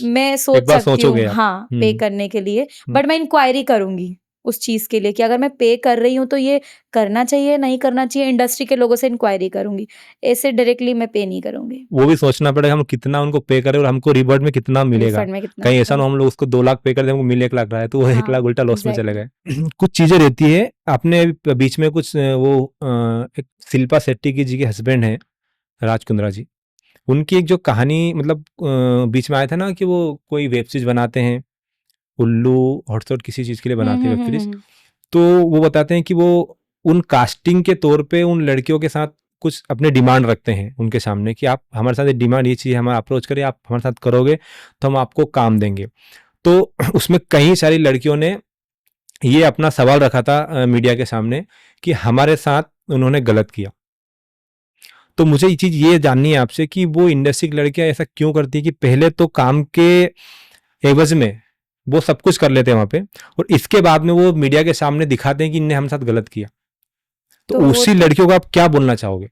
मैं एक सोच बार सकती सोचोगे हूँ आप। हाँ, पे हुँ, करने के लिए। हुँ, बट मैं इंक्वायरी करूँगी उस चीज़ के लिए कि अगर मैं पे कर रही हूँ, तो ये करना चाहिए, नहीं करना चाहिए, इंडस्ट्री के लोगों से इंक्वायरी करूँगी। ऐसे डायरेक्टली मैं पे नहीं करूँगी। वो भी सोचना पड़ेगा हम कितना उनको पे करें और हमको रिवर्ट में कितना मिलेगा। रिफंड में कितना कहीं ऐसा मिलेगा? ना हो हम लोग उसको 2 लाख पे कर दें, हमको मिले 1 लाख रहा है, तो वो 1 लाख हाँ, उल्टा लॉस में चले एग्ज़ैक्टली। गए। कुछ चीज़ें रहती है, आपने अभी बीच में कुछ एक शिल्पा शेट्टी की जी के हस्बैंड हैं, राज कुंद्रा जी। उनकी एक जो कहानी मतलब बीच में आया था ना कि वो कोई वेब सीरीज़ बनाते हैं, उल्लू हॉटस्टार किसी चीज़ के लिए हुँ, बनाते हैं हुँ, वेब हुँ, सीरीज़। हुँ, हुँ। तो वो बताते हैं कि वो उन कास्टिंग के तौर पे उन लड़कियों के साथ कुछ अपने डिमांड रखते हैं उनके सामने कि आप हमारे साथ ये डिमांड ये चीज़ हमें अप्रोच करिए, आप हमारे साथ करोगे तो हम आपको काम देंगे। तो उसमें कई सारी लड़कियों ने ये अपना सवाल रखा था मीडिया के सामने कि हमारे साथ उन्होंने गलत किया। तो मुझे ये चीज़ ये जाननी है आपसे कि वो इंडस्ट्री की लड़कियाँ ऐसा क्यों करती हैं कि पहले तो काम के एवज़ में वो सब कुछ कर लेते हैं वहाँ पे और इसके बाद में वो मीडिया के सामने दिखाते हैं कि इनने हम साथ गलत किया। तो तो वो उसी लड़कियों को आप क्या बोलना चाहोगे?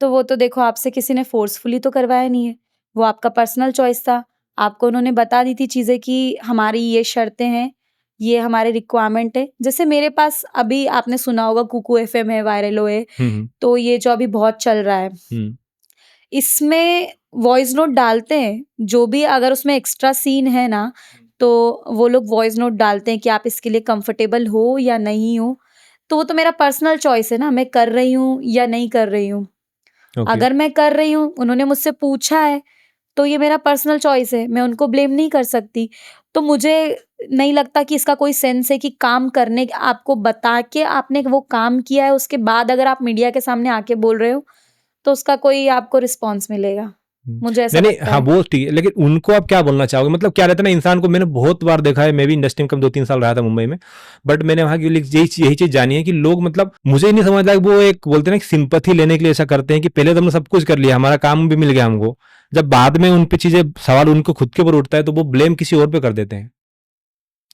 तो देखो आपसे किसी ने फ़ोर्सफुली तो करवाया नहीं है। वो आपका पर्सनल चॉइस था। आपको उन्होंने बता दी थी चीज़ें कि हमारी ये शर्तें हैं, ये हमारे रिक्वायरमेंट है। जैसे मेरे पास अभी आपने सुना होगा कुकू एफएम है, वायरलो है, हुँ, हुँ, तो ये जो अभी बहुत चल रहा है। हुँ, इसमें वॉइस नोट डालते हैं, जो भी अगर उसमें एक्स्ट्रा सीन है ना, तो वो लोग वॉइस नोट डालते हैं कि आप इसके लिए कंफर्टेबल हो या नहीं हो। तो वो तो मेरा पर्सनल चॉइस है ना, मैं कर रही हूँ या नहीं कर रही हूँ। ओके। अगर मैं कर रही हूँ, उन्होंने मुझसे पूछा है, तो ये मेरा पर्सनल चॉइस है, मैं उनको ब्लेम नहीं कर सकती। तो मुझे नहीं लगता कि इसका कोई सेंस है कि काम करने आपको बता के आपने वो काम किया है, उसके बाद अगर आप मीडिया के सामने आके बोल रहे हो, तो उसका कोई आपको रिस्पॉन्स मिलेगा। हुँ। मुझे ऐसा नहीं, नहीं, लगता हाँ, है। वो ठीक है, लेकिन उनको आप क्या बोलना चाहोगे? मतलब क्या रहता है ना इंसान को मैंने बहुत बार देखा है, मैं भी इंडस्ट्री में कम 2-3 साल रहा था मुंबई में, बट मैंने वहाँ की यही चीज़ जानी है कि लोग मतलब मुझे ही नहीं समझ आता वो एक बोलते हैं ना कि सिम्पैथी लेने के लिए ऐसा करते हैं कि पहले तो हमने सब कुछ कर लिया, हमारा काम भी मिल गया हमको। जब बाद में उन पे चीज़ें सवाल उनको खुद के ऊपर उठता है, तो वो ब्लेम किसी और पे कर देते हैं।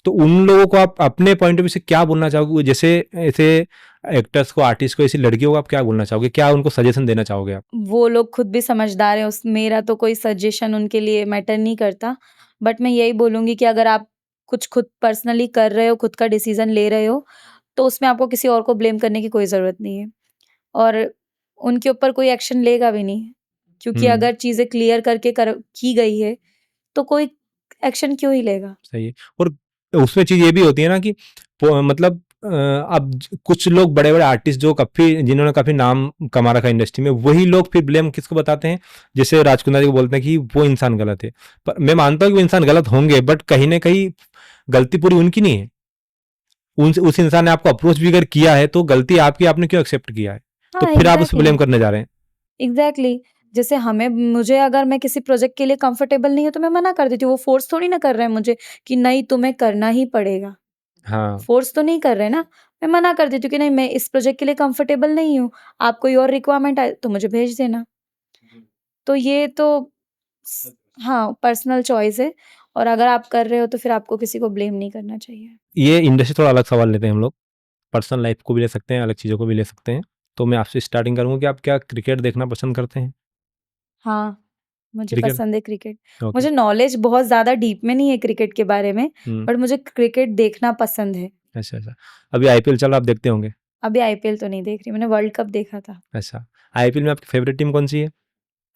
तो उन लोगों को आप अपने पॉइंट ऑफ व्यू से क्या बोलना चाहोगे? जैसे ऐसे एक्टर्स को, आर्टिस्ट को, ऐसी लड़कियों को आप क्या बोलना चाहोगे? क्या उनको सजेशन देना चाहोगे आप? वो लोग खुद भी समझदार हैं, उस मेरा तो कोई सजेशन उनके लिए मैटर नहीं करता। बट मैं यही बोलूँगी कि अगर आप कुछ खुद पर्सनली कर रहे हो, खुद का डिसीज़न ले रहे हो, तो उसमें आपको किसी और को ब्लेम करने की कोई ज़रूरत नहीं है। और उनके ऊपर कोई एक्शन लेगा भी नहीं, क्योंकि हुँ, अगर चीज़ें क्लियर करके की गई है, तो कोई एक्शन क्यों ही लेगा? सही है। और उसमें चीज़ ये भी होती है ना कि मतलब अब कुछ लोग बड़े-बड़े आर्टिस्ट जो काफ़ी जिन्होंने काफ़ी नाम कमा रखा है इंडस्ट्री में, वही लोग फिर ब्लेम किसको बताते हैं? जैसे राजकुंद्रा जी को बोलते हैं कि वो इंसान गलत है। पर मैं मानता हूँ कि वो इंसान गलत होंगे, बट कहीं न कहीं गलती पूरी उनकी नहीं है। उस इंसान ने आपको अप्रोच भी अगर किया है, तो गलती आपकी, आपने क्यों एक्सेप्ट किया है? तो हाँ, फिर आप उसे एग्ज़ैक्टली, ब्लेम करने जा रहे हैं। एग्ज़ैक्टली। जैसे मुझे अगर मैं किसी प्रोजेक्ट के लिए कंफर्टेबल नहीं हूँ, तो मैं मना कर देती हूँ। वो फ़ोर्स थोड़ी ना कर रहे हैं मुझे कि नहीं तुम्हें करना ही पड़ेगा। हाँ, फ़ोर्स तो नहीं कर रहे ना। मैं मना कर देती हूँ कि नहीं मैं इस प्रोजेक्ट के लिए कंफर्टेबल नहीं हूँ। आप कोई और रिक्वायरमेंट आए तो मुझे भेज देना। तो ये तो स हाँ, पर्सनल चॉइस है और अगर आप कर रहे हो तो फिर आपको किसी को ब्लेम नहीं करना चाहिए। ये इंडस्ट्री थोड़ा अलग सवाल लेते हैं हम लोग। पर्सनल लाइफ़ को भी ले सकते हैं, अलग चीज़ों को भी ले सकते हैं। तो मैं आपसे स्टार्टिंग करूँगा कि आप क्या क्रिकेट देखना पसंद करते हैं? हाँ, मुझे क्रिकेट पसंद है क्रिकेट। ओके। मुझे नॉलेज बहुत ज़्यादा डीप में नहीं है क्रिकेट के बारे में, हुँ, बट मुझे क्रिकेट देखना पसंद है। अच्छा, अच्छा। अभी आईपीएल चल रहा है, आप देखते होंगे? अभी आईपीएल तो नहीं देख रही, मैंने वर्ल्ड कप देखा था। अच्छा। आईपीएल में आपकी फ़ेवरेट टीम कौन-सी है?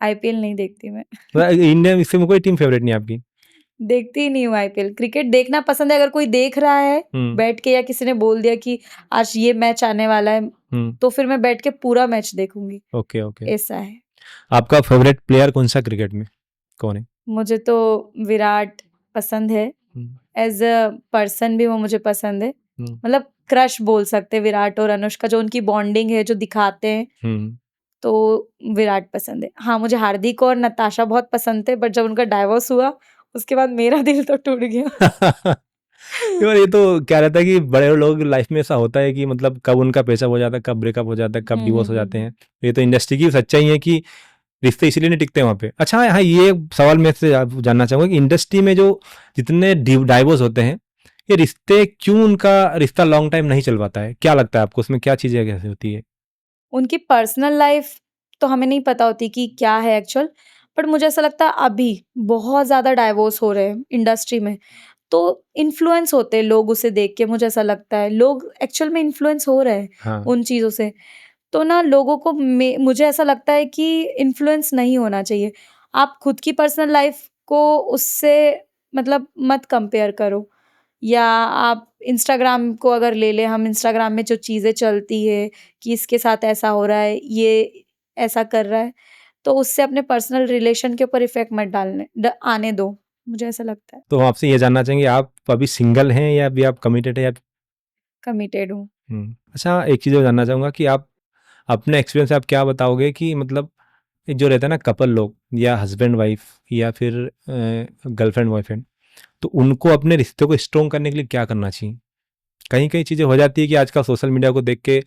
आईपीएल नहीं देखती मैं। इंडिया में इसमें कोई टीम फ़ेवरेट नहीं है आपकी? देखती ही नहीं हूँ आईपीएल। क्रिकेट देखना पसंद है, अगर कोई देख रहा है हुँ, बैठ के या किसी ने बोल दिया कि आज ये मैच आने वाला है, हुँ। तो फिर मैं बैठ के पूरा मैच देखूँगी, ओके, ओके। ऐसा है। आपका फ़ेवरेट प्लेयर कौन-सा क्रिकेट में? कौन है? मुझे तो विराट पसंद है, हुँ, एज़ अ पर्सन भी वो मुझे पसंद है। हुँ, मतलब क्रश बोल सकते हैं विराट और अनुष्का, जो उनकी बॉन्डिंग है, जो दिखाते हैं, हुँ। तो विराट पसंद है। हाँ, मुझे हार्दिक और नताशा बहुत पसंद थे, बट जब उनका डाइवोर्स हुआ, उसके बाद मेरा दिल तो टूट गया। और ये तो क्या रहता है कि बड़े लोग लाइफ में ऐसा होता है कि मतलब कब उनका ब्रेकअप हो जाता है, कब ब्रेकअप हो जाता है, कब हुँ, हुँ, डिवोर्स हो हुँ, जाते हुँ। हैं। ये तो इंडस्ट्री की सच्चाई है कि रिश्ते इसीलिए नहीं टिकते वहाँ पे। अच्छा हाँ, ये सवाल मैं आपसे जानना चाहूँगा कि इंडस्ट्री में जो जितने डाइवोर्स होते हैं, ये रिश्ते क्यों उनका रिश्ता लॉन्ग टाइम नहीं चल पाता है? क्या लगता है आपको, उसमें क्या चीज़ें कैसे होती है? उनकी पर्सनल लाइफ तो हमें नहीं पता होती कि क्या है एक्चुअल, बट मुझे ऐसा लगता है अभी बहुत ज़्यादा डाइवोर्स हो रहे हैं इंडस्ट्री में, तो इन्फ्लुएंस होते हैं लोग उसे देख के, मुझे ऐसा लगता है लोग एक्चुअल में इन्फ्लुएंस हो रहे हैं हाँ, उन चीज़ों से। तो ना लोगों को मुझे ऐसा लगता है कि इन्फ्लुएंस नहीं होना चाहिए। आप खुद की पर्सनल लाइफ को उससे मतलब मत कंपेयर करो। या आप इंस्टाग्राम को अगर ले लें, हम इंस्टाग्राम में जो चीज़ें चलती है कि इसके साथ ऐसा हो रहा है, ये ऐसा कर रहा है, तो उससे अपने पर्सनल रिलेशन के ऊपर इफ़ेक्ट मत आने दो, मुझे ऐसा लगता है। तो हम आपसे ये जानना चाहेंगे, आप अभी सिंगल हैं या अभी आप कमिटेड हैं या कमिटेड हूँ। अच्छा, एक चीज़ और जानना चाहूँगा कि आप अपने एक्सपीरियंस से आप क्या बताओगे कि मतलब ये जो रहता है ना कपल लोग या हस्बैंड वाइफ या फिर गर्लफ्रेंड बॉयफ्रेंड, तो उनको अपने रिश्ते को स्ट्रॉन्ग करने के लिए क्या करना चाहिए? कहीं-कहीं चीज़ें हो जाती है कि आजकल सोशल मीडिया को देख के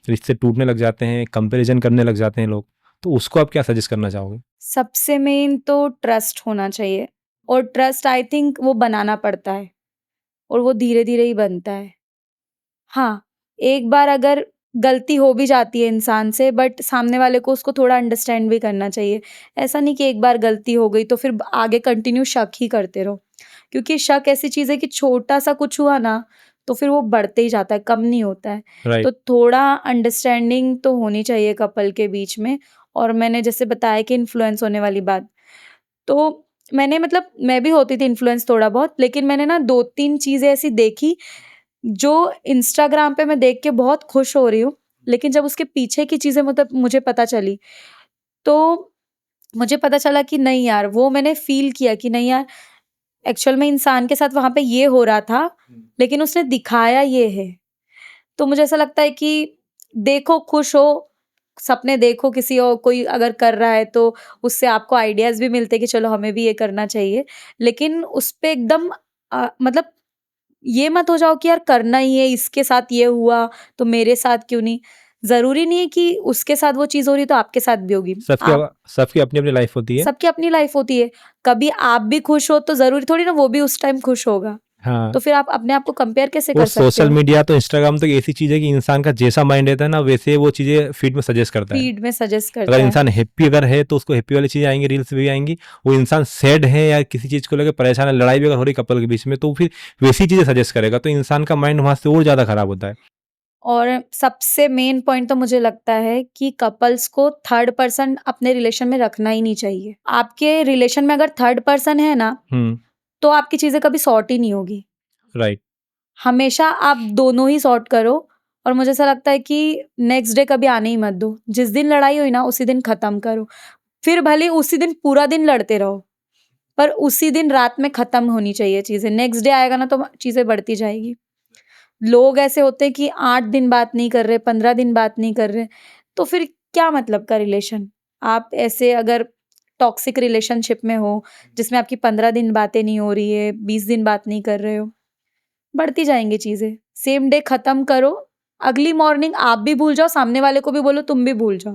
रिश्ते टूटने लग जाते हैं, कंपैरिज़न करने लग जाते हैं लोग, तो उसको आप क्या सजेस्ट करना चाहोगे? सबसे मेन तो ट्रस्ट होना चाहिए, और ट्रस्ट आई थिंक वो बनाना पड़ता है, और वो धीरे-धीरे ही बनता है। हाँ, एक बार अगर गलती हो भी जाती है इंसान से, बट सामने वाले को उसको थोड़ा अंडरस्टैंड भी करना चाहिए। ऐसा नहीं कि एक बार गलती हो गई तो फिर आगे कंटिन्यू शक ही करते रहो। क्योंकि शक ऐसी चीज़ है कि छोटा-सा कुछ हुआ ना, तो फिर वो बढ़ते ही जाता है, कम नहीं होता है। राइट, तो थोड़ा अंडरस्टैंडिंग तो होनी चाहिए कपल के बीच में। और मैंने जैसे बताया कि इन्फ्लुएंस होने वाली बात, तो मैंने मतलब मैं भी होती थी इन्फ्लुएंस थोड़ा बहुत, लेकिन मैंने ना 2-3 चीज़ें ऐसी देखी जो इंस्टाग्राम पे मैं देख के बहुत खुश हो रही हूँ, लेकिन जब उसके पीछे की चीज़ें मतलब मुझे पता चली, तो मुझे पता चला कि नहीं यार, वो मैंने फ़ील किया कि नहीं यार, एक्चुअल में इंसान के साथ वहाँ पे ये हो रहा था, लेकिन उसने दिखाया ये है। तो मुझे ऐसा लगता है कि देखो, खुश हो, सपने देखो, किसी और कोई अगर कर रहा है तो उससे आपको आइडियाज़ भी मिलते हैं कि चलो हमें भी ये करना चाहिए। लेकिन उस पे एकदम मतलब ये मत हो जाओ कि यार करना ही है, इसके साथ ये हुआ तो मेरे साथ क्यों नहीं? ज़रूरी नहीं है कि उसके साथ वो चीज़ हो रही है तो आपके साथ भी होगी। आप सबकी अपनी-अपनी लाइफ होती है। सबकी अपनी लाइफ़ होती है। कभी आप भी खुश हो तो ज़रूरी थोड़ी ना वो भी उस टाइम खुश होगा। हाँ, तो फिर आप अपने आप को कंपेयर कैसे वो कर सकते सोशल हो? मीडिया तो इंस्टाग्राम तो एक ऐसी चीज़ है कि इंसान का जैसा माइंड रहता है ना, वैसे वो चीज़ें फीड में सजेस्ट करता है। फीड में सजेस्ट अगर करता है। इंसान हैप्पी अगर है तो उसको हैप्पी वाली चीज़ें आएँगी, रील्स भी आएँगी। वो इंसान सैड है या किसी चीज़ को लेकर परेशान है, लड़ाई भी अगर हो रही है कपल के बीच में, तो फिर वैसी चीज़ें सजेस्ट करेगा, तो इंसान का माइंड वहाँ से और ज़्यादा खराब होता है। और सबसे मेन पॉइंट तो मुझे लगता है कि कपल्स को थर्ड पर्सन अपने रिलेशन में रखना ही नहीं चाहिए। आपके रिलेशन में अगर थर्ड पर्सन है ना, हुँ, तो आपकी चीज़ें कभी सॉर्ट ही नहीं होगी। राइट, हमेशा आप दोनों ही सॉर्ट करो, और मुझे ऐसा लगता है कि नेक्स्ट डे कभी आने ही मत दो। जिस दिन लड़ाई हुई ना उसी दिन खत्म करो। फिर भले उसी दिन पूरा दिन लड़ते रहो, पर उसी दिन रात में खत्म होनी चाहिए चीज़ें। नेक्स्ट डे आएगा ना तो चीज़ें बढ़ती जाएगी। लोग ऐसे होते हैं कि 8 दिन बात नहीं कर रहे, 15 दिन बात नहीं कर रहे, तो फिर क्या मतलब का रिलेशन? आप ऐसे अगर टॉक्सिक रिलेशनशिप में हो, जिसमें आपकी 15 दिन बातें नहीं हो रही है, 20 दिन बात नहीं कर रहे हो, बढ़ती जाएँगी चीज़ें। सेम डे खत्म करो, अगली मॉर्निंग आप भी भूल जाओ, सामने वाले को भी बोलो तुम भी भूल जाओ।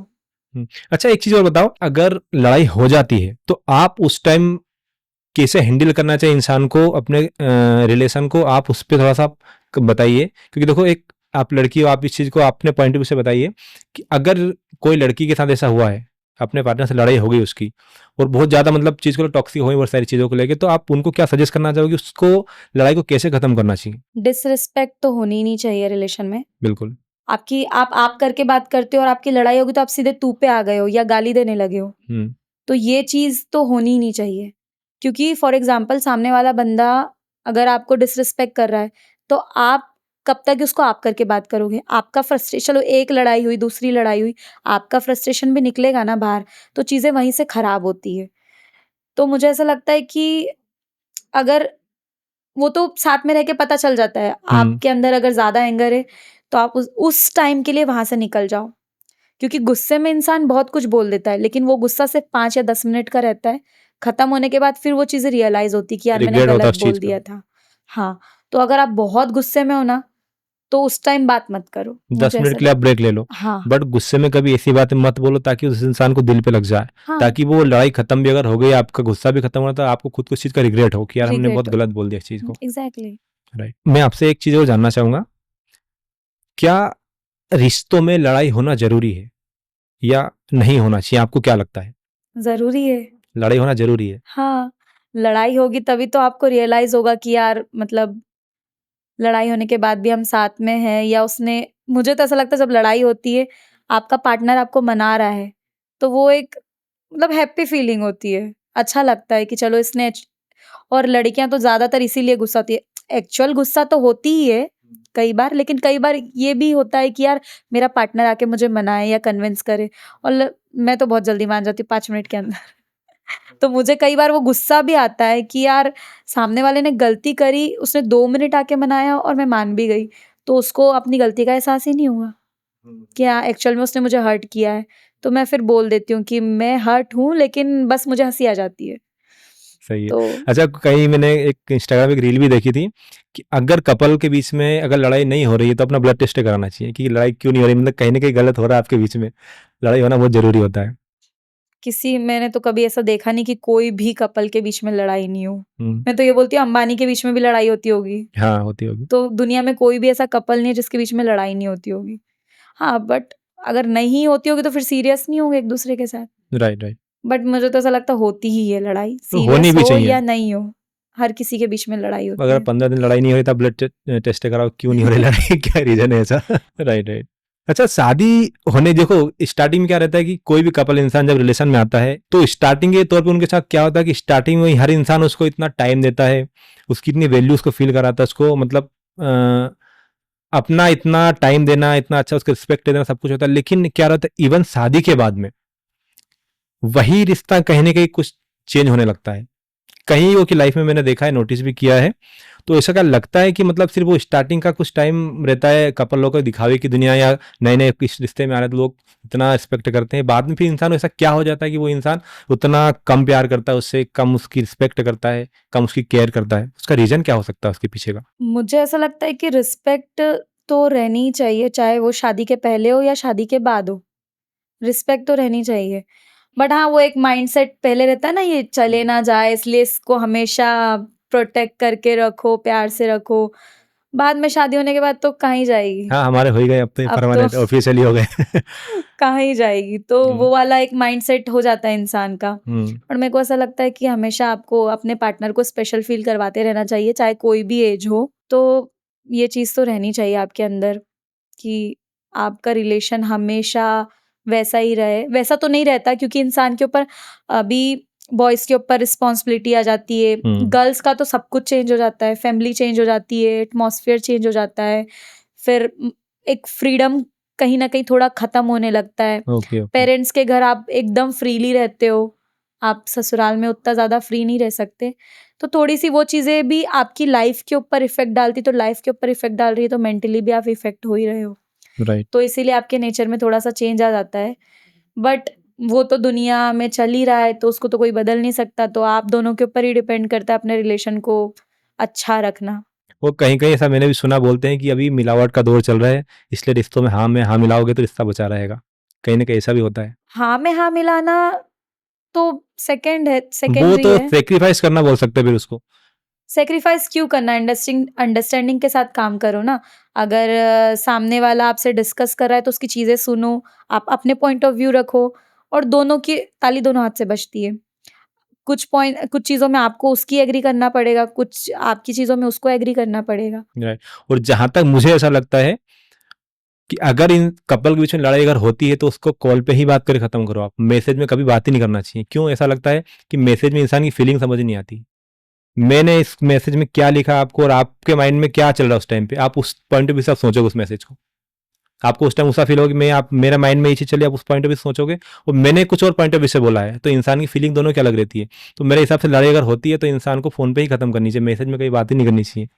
हुँ। अच्छा, एक चीज़ और बताओ, अगर लड़ाई हो जाती है, तो आप उस टाइम कैसे हैंडल करना चाहिए इंसान को, अपने रिलेशन को, आप उस पे थोड़ा-सा बताइए? क्योंकि देखो, एक आप लड़की हो, आप इस चीज़ को अपने पॉइंट ऑफ व्यू से बताइए कि अगर कोई लड़की के साथ ऐसा हुआ है, अपने पार्टनर से लड़ाई हो गई उसकी और बहुत ज़्यादा मतलब चीज़ को टॉक्सिक हो गई बहुत सारी चीज़ों को लेके, तो आप उनको क्या सजेस्ट करना चाहोगे, उसको लड़ाई को कैसे खत्म करना चाहिए? डिसरिस्पेक्ट तो होनी ही नहीं चाहिए रिलेशन में। बिल्कुल। आपकी आप करके बात करते हो और आपकी लड़ाई होगी तो आप सीधे तू पे आ गए हो या गाली देने लगे हो। हुँ, तो ये चीज़ तो होनी ही नहीं चाहिए। क्योंकि फॉर एग्ज़ाम्पल सामने वाला बंदा अगर आपको डिसरिस्पेक्ट कर रहा है, तो आप कब तक उसको आप करके बात करोगे? आपका चलो एक लड़ाई हुई, दूसरी लड़ाई हुई, आपका फ्रस्ट्रेशन भी निकलेगा ना बाहर, तो चीज़ें वहीं से खराब होती है। तो मुझे ऐसा लगता है कि अगर वो तो साथ में रह के पता चल जाता है, हुँ, आपके अंदर अगर ज़्यादा एंगर है, तो आप उस टाइम के लिए वहाँ से निकल जाओ। क्योंकि गुस्से में इंसान बहुत कुछ बोल देता है, लेकिन वो गुस्सा सिर्फ़ 5 या 10 मिनट का रहता है। खत्म होने के बाद फिर वो चीज़ें रियलाइज़ होती है कि यार मैंने रिग्रेट होता है गलत उस बोल चीज़ का। दिया था। हाँ, तो अगर आप बहुत गुस्से में हो ना, तो उस टाइम बात मत करो, 10 मुझे मिनट ऐसा के लिए आप लगता है। ब्रेक ले लो। हाँ, बट गुस्से में कभी ऐसी बातें मत बोलो ताकि उस इंसान को दिल पे लग जाए। हाँ, ताकि वो लड़ाई खत्म भी अगर हो गई, आपका गुस्सा भी खत्म हो रहा, तो आपको खुद को इस चीज़ का रिग्रेट हो कि यार हमने बहुत रिग्रेट हो। गलत बोल दिया इस चीज़ को। एग्ज़ैक्टली। राइट। मैं आपसे एक चीज़ और जानना चाहूँगा, क्या रिश्तों में लड़ाई होना ज़रूरी है या नहीं होना चाहिए? आपको क्या लगता है? ज़रूरी है। लड़ाई होना ज़रूरी है? हाँ, लड़ाई होगी तभी तो आपको रियलाइज़ होगा कि यार मतलब लड़ाई होने के बाद भी हम साथ में हैं, या उसने, मुझे तो ऐसा लगता है जब लड़ाई होती है, आपका पार्टनर आपको मना रहा है, तो वो एक मतलब हैप्पी फीलिंग होती है। अच्छा लगता है कि चलो इसने और लड़कियाँ तो ज़्यादातर इसीलिए गुस्सा होती है। एक्चुअल गुस्सा तो होती ही है कई बार, लेकिन कई बार ये भी होता है कि यार मेरा पार्टनर आके मुझे मनाए या कन्विंस करे, और मैं तो बहुत जल्दी मान जाती हूँ 5 मिनट के अंदर। तो मुझे कई बार वो गुस्सा भी आता है कि यार सामने वाले ने गलती करी, उसने 2 मिनट आके मनाया और मैं मान भी गई, तो उसको अपनी गलती का एहसास ही नहीं हुआ कि हाँ एक्चुअल में उसने मुझे हर्ट किया है। तो मैं फिर बोल देती हूँ कि मैं हर्ट हूँ, लेकिन बस मुझे हँसी आ जाती है। सही है। तो अच्छा, कहीं मैंने एक इंस्टाग्राम एक रील भी देखी थी कि अगर कपल के बीच में अगर लड़ाई नहीं हो रही है तो अपना ब्लड टेस्ट कराना चाहिए कि लड़ाई क्यों नहीं हो रही, मतलब कहीं न कहीं गलत हो रहा है आपके बीच में। लड़ाई होना बहुत ज़रूरी होता है। मैंने तो कभी ऐसा देखा नहीं कि कोई भी कपल के बीच में लड़ाई नहीं हो। हुँ। मैं तो ये बोलती हूँ अंबानी के बीच में भी लड़ाई होती होगी। हाँ, होती होगी। तो दुनिया में कोई भी ऐसा कपल नहीं है जिसके बीच में लड़ाई नहीं होती होगी। हाँ, बट अगर नहीं होती होगी तो फिर सीरियस नहीं होंगे एक-दूसरे के साथ। Right, right. बट मुझे तो ऐसा लगता है होती ही है लड़ाई, तो होनी सीरियस भी हो चाहिए। या नहीं हो, हर किसी के बीच में लड़ाई होती अगर है। 15 दिन लड़ाई नहीं हो रही तब ब्लड टेस्ट कराओ, क्यों नहीं हो रही लड़ाई, क्या रीज़न है ऐसा? Right, right. अच्छा, शादी होने देखो स्टार्टिंग में क्या रहता है कि कोई भी कपल इंसान जब रिलेशन में आता है तो स्टार्टिंग के तौर पे उनके साथ क्या होता है कि स्टार्टिंग में ही हर इंसान उसको इतना टाइम देता है, उसकी इतनी वैल्यू उसको फ़ील कराता है, उसको मतलब अपना इतना टाइम देना, इतना अच्छा उसको रिस्पेक्ट देना सब कुछ होता है। लेकिन क्या रहता है इवन शादी के बाद में वही रिश्ता कहीं न कहीं कुछ चेंज होने लगता है। कहीं वो की लाइफ में मैंने देखा है, नोटिस भी किया है। तो ऐसा क्या लगता है कि मतलब सिर्फ़ वो स्टार्टिंग का कुछ टाइम रहता है कपल लोग को दिखावे की दुनिया, या नए-नए इस रिश्ते में आ रहे हैं तो लोग इतना रिस्पेक्ट करते हैं। बाद में फिर इंसान को ऐसा क्या हो जाता है कि वो इंसान उतना कम प्यार करता है उससे, कम उसकी रिस्पेक्ट करता है, कम उसकी केयर करता है। उसका रीज़न क्या हो सकता है उसके पीछे का? मुझे ऐसा लगता है कि रिस्पेक्ट तो रहनी ही चाहिए, चाहे वो शादी के पहले हो या शादी के बाद हो। रिस्पेक्ट तो रहनी चाहिए। बट हाँ, वो एक माइंडसेट पहले रहता है ना, ये चले ना जाए इसलिए इसको हमेशा प्रोटेक्ट करके रखो, प्यार से रखो। बाद में शादी होने के बाद तो कहाँ ही जाएगी? हाँ, हमारे हो ही गए अब तो अब तो परमानेंट ऑफ़िशियली हो गए। कहाँ ही जाएगी? तो हुँ, वो वाला एक माइंडसेट हो जाता है इंसान का। हुँ, और मेरे को ऐसा लगता है कि हमेशा आपको अपने पार्टनर को स्पेशल फ़ील करवाते रहना चाहिए, चाहे कोई भी एज हो। तो ये चीज़ तो रहनी चाहिए आपके अंदर कि आपका रिलेशन हमेशा वैसा ही रहे। वैसा तो नहीं रहता क्योंकि इंसान के ऊपर अभी बॉयज़ के ऊपर रिस्पॉन्सिबिलिटी आ जाती है। हुँ। गर्ल्स का तो सब कुछ चेंज हो जाता है, फैमिली चेंज हो जाती है, एटमॉस्फेयर चेंज हो जाता है। फिर एक फ्रीडम कहीं न कहीं थोड़ा ख़त्म होने लगता है। Okay, okay. पेरेंट्स के घर आप एकदम फ्रीली रहते हो, आप ससुराल में उतना ज़्यादा फ्री नहीं रह सकते। तो थोड़ी-सी वो चीज़ें भी आपकी लाइफ़ के ऊपर इफ़ेक्ट डालती, तो लाइफ़ के ऊपर इफ़ेक्ट डाल रही है तो मेंटली भी आप इफ़ेक्ट हो ही रहे हो। राइट। तो इसीलिए आपके नेचर में थोड़ा-सा चेंज आ जाता है। बट वो तो दुनिया में चल ही रहा है तो उसको तो कोई बदल नहीं सकता, तो आप दोनों के ऊपर ही डिपेंड करता है अपने रिलेशन को अच्छा रखना। वो कहीं-कहीं ऐसा मैंने भी सुना, बोलते हैं कि अभी मिलावट का दौर चल रहा है, इसलिए रिश्तों में हाँ मिलाओगे तो रिश्ता बचा रहेगा। कहीं न कहीं ऐसा भी होता है। हाँ में हाँ मिलाना तो वो सेकेंडरी तो है। सैक्रिफाइस करना बोल सकते हैं फिर उसको। सैक्रिफाइस क्यों करना है? अंडरस्टैंडिंग के साथ काम करो ना। अगर सामने वाला आपसे डिस्कस कर रहा है तो उसकी चीज़ें सुनो, आप अपने पॉइंट ऑफ व्यू रखो, और दोनों की ताली दोनों हाथ से बजती है। कुछ चीज़ों में आपको उसकी एग्री करना पड़ेगा, कुछ आपकी चीज़ों में उसको एग्री करना पड़ेगा। राइट। और जहाँ तक मुझे ऐसा लगता है कि अगर इन कपल के बीच में लड़ाई अगर होती है तो उसको कॉल पे ही बात करके खत्म करो आप। मैसेज में कभी बात ही नहीं करना चाहिए। क्यों ऐसा लगता है कि मैसेज में इंसान की फीलिंग समझ नहीं आती। मैंने इस मैसेज में क्या लिखा आपको और आपके माइंड में क्या चल रहा है उस टाइम पे, आप उस पॉइंट ऑफ व्यू से आप सोचोगे उस मैसेज को। आपको उस टाइम ऐसा फील होगा कि मैं आप मेरा माइंड में ये चीज़ चली, आप उस पॉइंट ऑफ व्यू से सोचोगे और मैंने कुछ और पॉइंट ऑफ व्यू से बोला है, तो इंसान की फीलिंग दोनों की अलग रहती है। तो मेरे हिसाब से लड़ाई अगर होती है तो इंसान को फ़ोन पे ही खत्म करनी चाहिए, मैसेज में कहीं बात ही नहीं करनी चाहिए।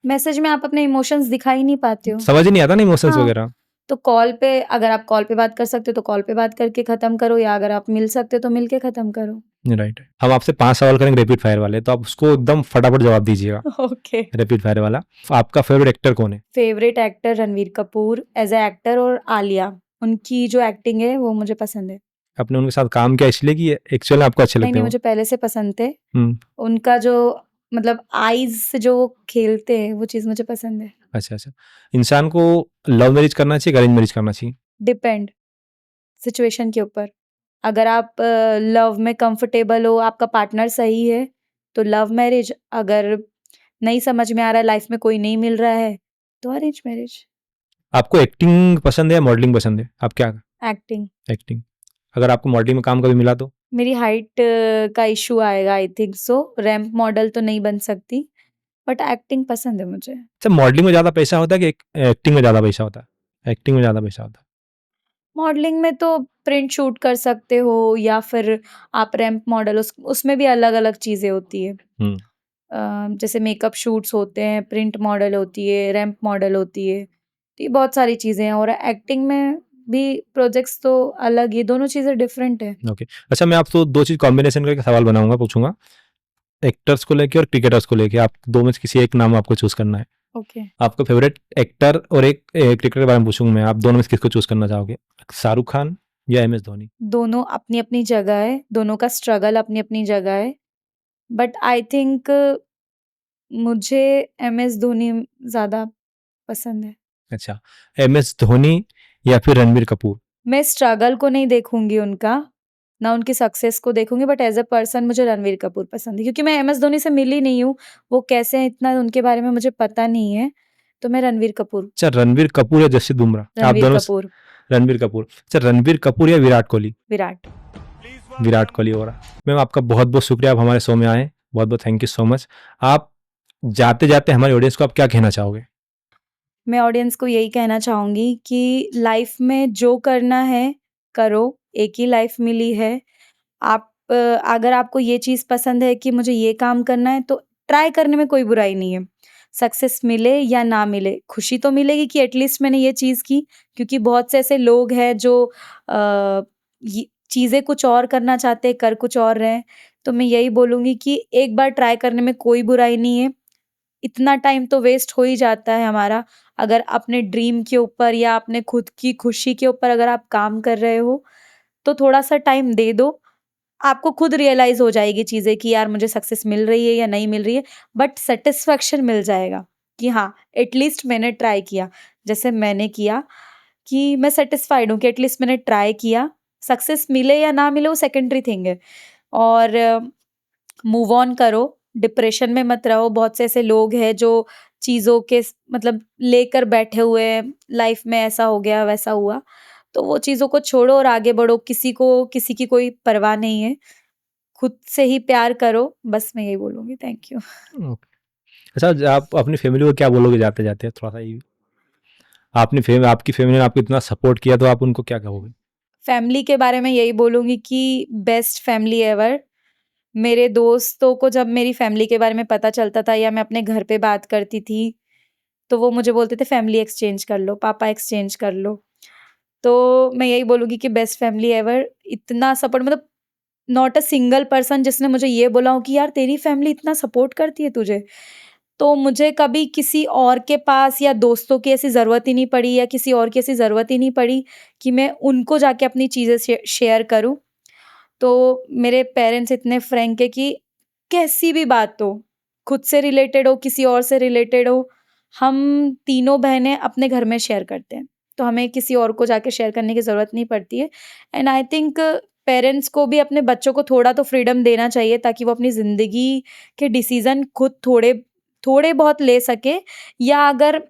मैसेज में आप अपने इमोशंस दिखा ही नहीं पाते हो। समझ ही नहीं आता ना इमोशंस हाँ, वगैरह। तो कॉल पे अगर आप कॉल पे बात कर सकते हो तो कॉल पे बात करके खत्म करो, या अगर आप मिल सकते हो तो मिल के खत्म करो। राइट। हम आपसे 5 सवाल करेंगे रैपिड फायर वाले, तो आप उसको एकदम फटाफट जवाब दीजिएगा। ओके। रैपिड फायर वाला। आपका फेवरेट एक्टर कौन है? Favourite actor Ranveer Kapoor as a actor, और आलिया, उनकी जो एक्टिंग है वो मुझे पसंद है। आपने उनके साथ काम किया इसलिए कि एक्चुअल में आपको अच्छे नहीं, लगते नहीं, हैं वो? मुझे पहले से पसंद थे। हुँ, उनका जो मतलब आईज़ से जो वो खेलते हैं, वो चीज़ मुझे पसंद है। अच्छा, अच्छा। इंसान को लव मैरिज करना चाहिए, अरेंज मैरिज करना चाहिए? डिपेंड सिचुएशन के ऊपर। अगर आप लव में कंफर्टेबल हो, आपका पार्टनर सही है, तो लव मैरिज। अगर नहीं समझ में आ रहा है, लाइफ में कोई नहीं मिल रहा है, तो अरेंज मैरिज। आपको एक्टिंग पसंद है या मॉडलिंग पसंद है? आप क्या एक्टिंग। एक्टिंग? अगर आपको मॉडलिंग में काम कभी मिला तो? मेरी हाइट का इश्यू आएगा I think so. Ramp model तो नहीं बन सकती, बट एक्टिंग पसंद है मुझे। अच्छा, मॉडलिंग में ज़्यादा पैसा होता है कि एक्टिंग में ज़्यादा पैसा होता है? एक्टिंग में ज़्यादा पैसा होता है। मॉडलिंग में तो प्रिंट शूट कर सकते हो या फिर आप रैंप मॉडल, उसमें भी अलग-अलग चीज़ें होती है। हुँ। जैसे मेकअप शूट्स होते हैं, प्रिंट मॉडल होती है, रैंप मॉडल होती है। तो ये बहुत सारी चीज़ें हैं और एक्टिंग में भी प्रोजेक्ट्स तो अलग ही, दोनों चीज़ें डिफरेंट है। ओके। अच्छा, मैं आपको 2 चीज़ कॉम्बिनेशन करके सवाल बनाऊँगा, पूछूँगा। एक्टर्स को लेके और क्रिकेटर्स को लेके, आप 2 में से किसी एक नाम आपको चूज़ करना है। ओके। आपका फ़ेवरेट एक्टर और एक क्रिकेटर के बारे में पूछूँगा मैं, आप दोनों में से किसको चूज़ करना चाहोगे? शाहरुख खान या एमएस धोनी? दोनों अपनी-अपनी जगह है, दोनों का स्ट्रगल अपनी-अपनी जगह है। बट आई थिंक मुझे एमएस धोनी ज़्यादा पसंद है। अच्छा, एमएस धोनी या फिर रणबीर कपूर? मैं स्ट्रगल को नहीं देखूँगी उनका, ना उनकी सक्सेस को देखूँगी, बट एज़ अ पर्सन मुझे रणवीर कपूर पसंद है क्योंकि मैं एमएस धोनी से मिली नहीं हूँ, वो कैसे हैं इतना उनके बारे में मुझे पता नहीं है, तो मैं रणवीर कपूर। अच्छा, रणबीर कपूर या जसप्रीत बुमराह? आप रणवीर दोनों कपूर। रणबीर कपूर। अच्छा, रणबीर कपूर या विराट कोहली? विराट। विराट कोहली हो रहा। मैम, आपका बहुत-बहुत शुक्रिया, आप हमारे शो में आए। बहुत-बहुत थैंक यू सो मच। आप जाते-जाते हमारी ऑडियंस को आप क्या कहना चाहोगे? मैं ऑडियंस को यही कहना चाहूँगी कि लाइफ में जो करना है, करो, एक ही लाइफ मिली है। आप अगर आपको ये चीज़ पसंद है कि मुझे ये काम करना है, तो ट्राई करने में कोई बुराई नहीं है। सक्सेस मिले या ना मिले, खुशी तो मिलेगी कि एटलीस्ट मैंने ये चीज़ की, क्योंकि बहुत से ऐसे लोग हैं जो ये चीज़ें कुछ और करना चाहते हैं, कर कुछ और रहे हैं। तो मैं यही बोलूँगी कि एक बार ट्राई करने में कोई बुराई नहीं है। इतना टाइम तो वेस्ट हो ही जाता है हमारा, अगर अपने ड्रीम के ऊपर या अपने खुद की खुशी के ऊपर अगर आप काम कर रहे हो, तो थोड़ा-सा टाइम दे दो। आपको खुद रियलाइज़ हो जाएगी चीज़ें कि यार मुझे सक्सेस मिल रही है या नहीं मिल रही है, बट सैटिस्फैक्शन मिल जाएगा कि हाँ, एटलीस्ट मैंने ट्राई किया। जैसे मैंने किया कि मैं सैटिस्फाइड हूँ कि एटलीस्ट मैंने ट्राई किया, सक्सेस मिले या ना मिले वो सेकेंडरी थिंग है। और मूव ऑन करो, डिप्रेशन में मत रहो। बहुत से ऐसे लोग हैं जो चीज़ों के मतलब लेकर बैठे हुए हैं, लाइफ में ऐसा हो गया, वैसा हुआ। तो वो चीज़ों को छोड़ो और आगे बढ़ो, किसी को किसी की कोई परवाह नहीं है। खुद से ही प्यार करो, बस मैं यही बोलूँगी। Thank you. ओके। अच्छा, आप अपनी फैमिली को क्या बोलोगे जाते-जाते? थोड़ा-सा ये आपकी फैमिली ने आपको इतना सपोर्ट किया, तो आप उनको क्या कहोगे? फैमिली के बारे में यही बोलूँगी कि बेस्ट फैमिली एवर। मेरे दोस्तों को जब मेरी फैमिली के बारे में पता चलता था या मैं अपने घर पे बात करती थी, तो वो मुझे बोलते थे फैमिली एक्सचेंज कर लो, पापा एक्सचेंज कर लो। तो मैं यही बोलूँगी कि बेस्ट फैमिली एवर, इतना सपोर्ट, मतलब नॉट अ सिंगल पर्सन जिसने मुझे ये बोला हो कि यार तेरी फैमिली इतना सपोर्ट करती है तुझे। तो मुझे कभी किसी और के पास या दोस्तों की ऐसी ज़रूरत ही नहीं पड़ी या किसी और की ऐसी ज़रूरत ही नहीं पड़ी कि मैं उनको जाके अपनी चीज़ें शेयर करूँ। तो मेरे पेरेंट्स इतने फ्रैंक है कि कैसी भी बात हो, खुद से रिलेटेड हो, किसी और से रिलेटेड हो, हम तीनों बहनें अपने घर में शेयर करते हैं। तो हमें किसी और को जाके शेयर करने की ज़रूरत नहीं पड़ती है। एंड आई थिंक पेरेंट्स को भी अपने बच्चों को थोड़ा तो फ्रीडम देना चाहिए ताकि वो अपनी ज़िंदगी के डिसीज़न खुद थोड़े थोड़े बहुत ले सके, या अगर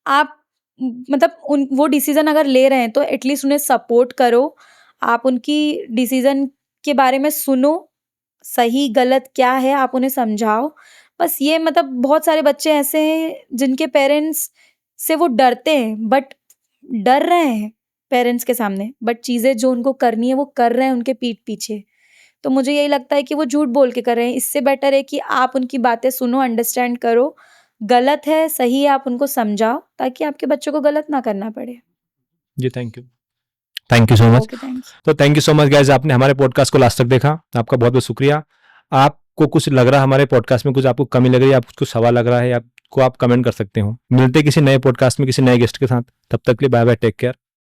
आप मतलब उन वो डिसीज़न अगर ले रहे हैं तो एटलीस्ट उन्हें सपोर्ट करो। आप उनकी डिसीज़न के बारे में सुनो, सही गलत क्या है आप उन्हें समझाओ। बस ये, मतलब बहुत सारे बच्चे ऐसे हैं जिनके पेरेंट्स से वो डरते हैं, बट डर रहे हैं पेरेंट्स के सामने, बट चीज़ें जो उनको करनी है वो कर रहे हैं उनके पीठ पीछे। तो मुझे यही लगता है कि वो झूठ बोल के कर रहे हैं। इससे बेटर है कि आप उनकी बातें सुनो, अंडरस्टैंड करो। गलत है, सही है, आप उनको समझाओ ताकि आपके बच्चों को गलत ना करना पड़े। जी, thank you. Thank you so much. Okay, thank you. तो thank you so much guys, आपने हमारे पॉडकास्ट को लास्ट तक देखा। आपका बहुत-बहुत शुक्रिया। आपको कुछ लग रहा है हमारे पॉडकास्ट में, कुछ आपको कमी लग रही है, आपको कुछ सवाल लग रहा है, आपको आप कमेंट कर सकते हो। मिलते हैं किसी नए पॉडकास्ट में किसी नए गेस्ट के साथ। तब तक के लिए बाय बाय, टेक केयर।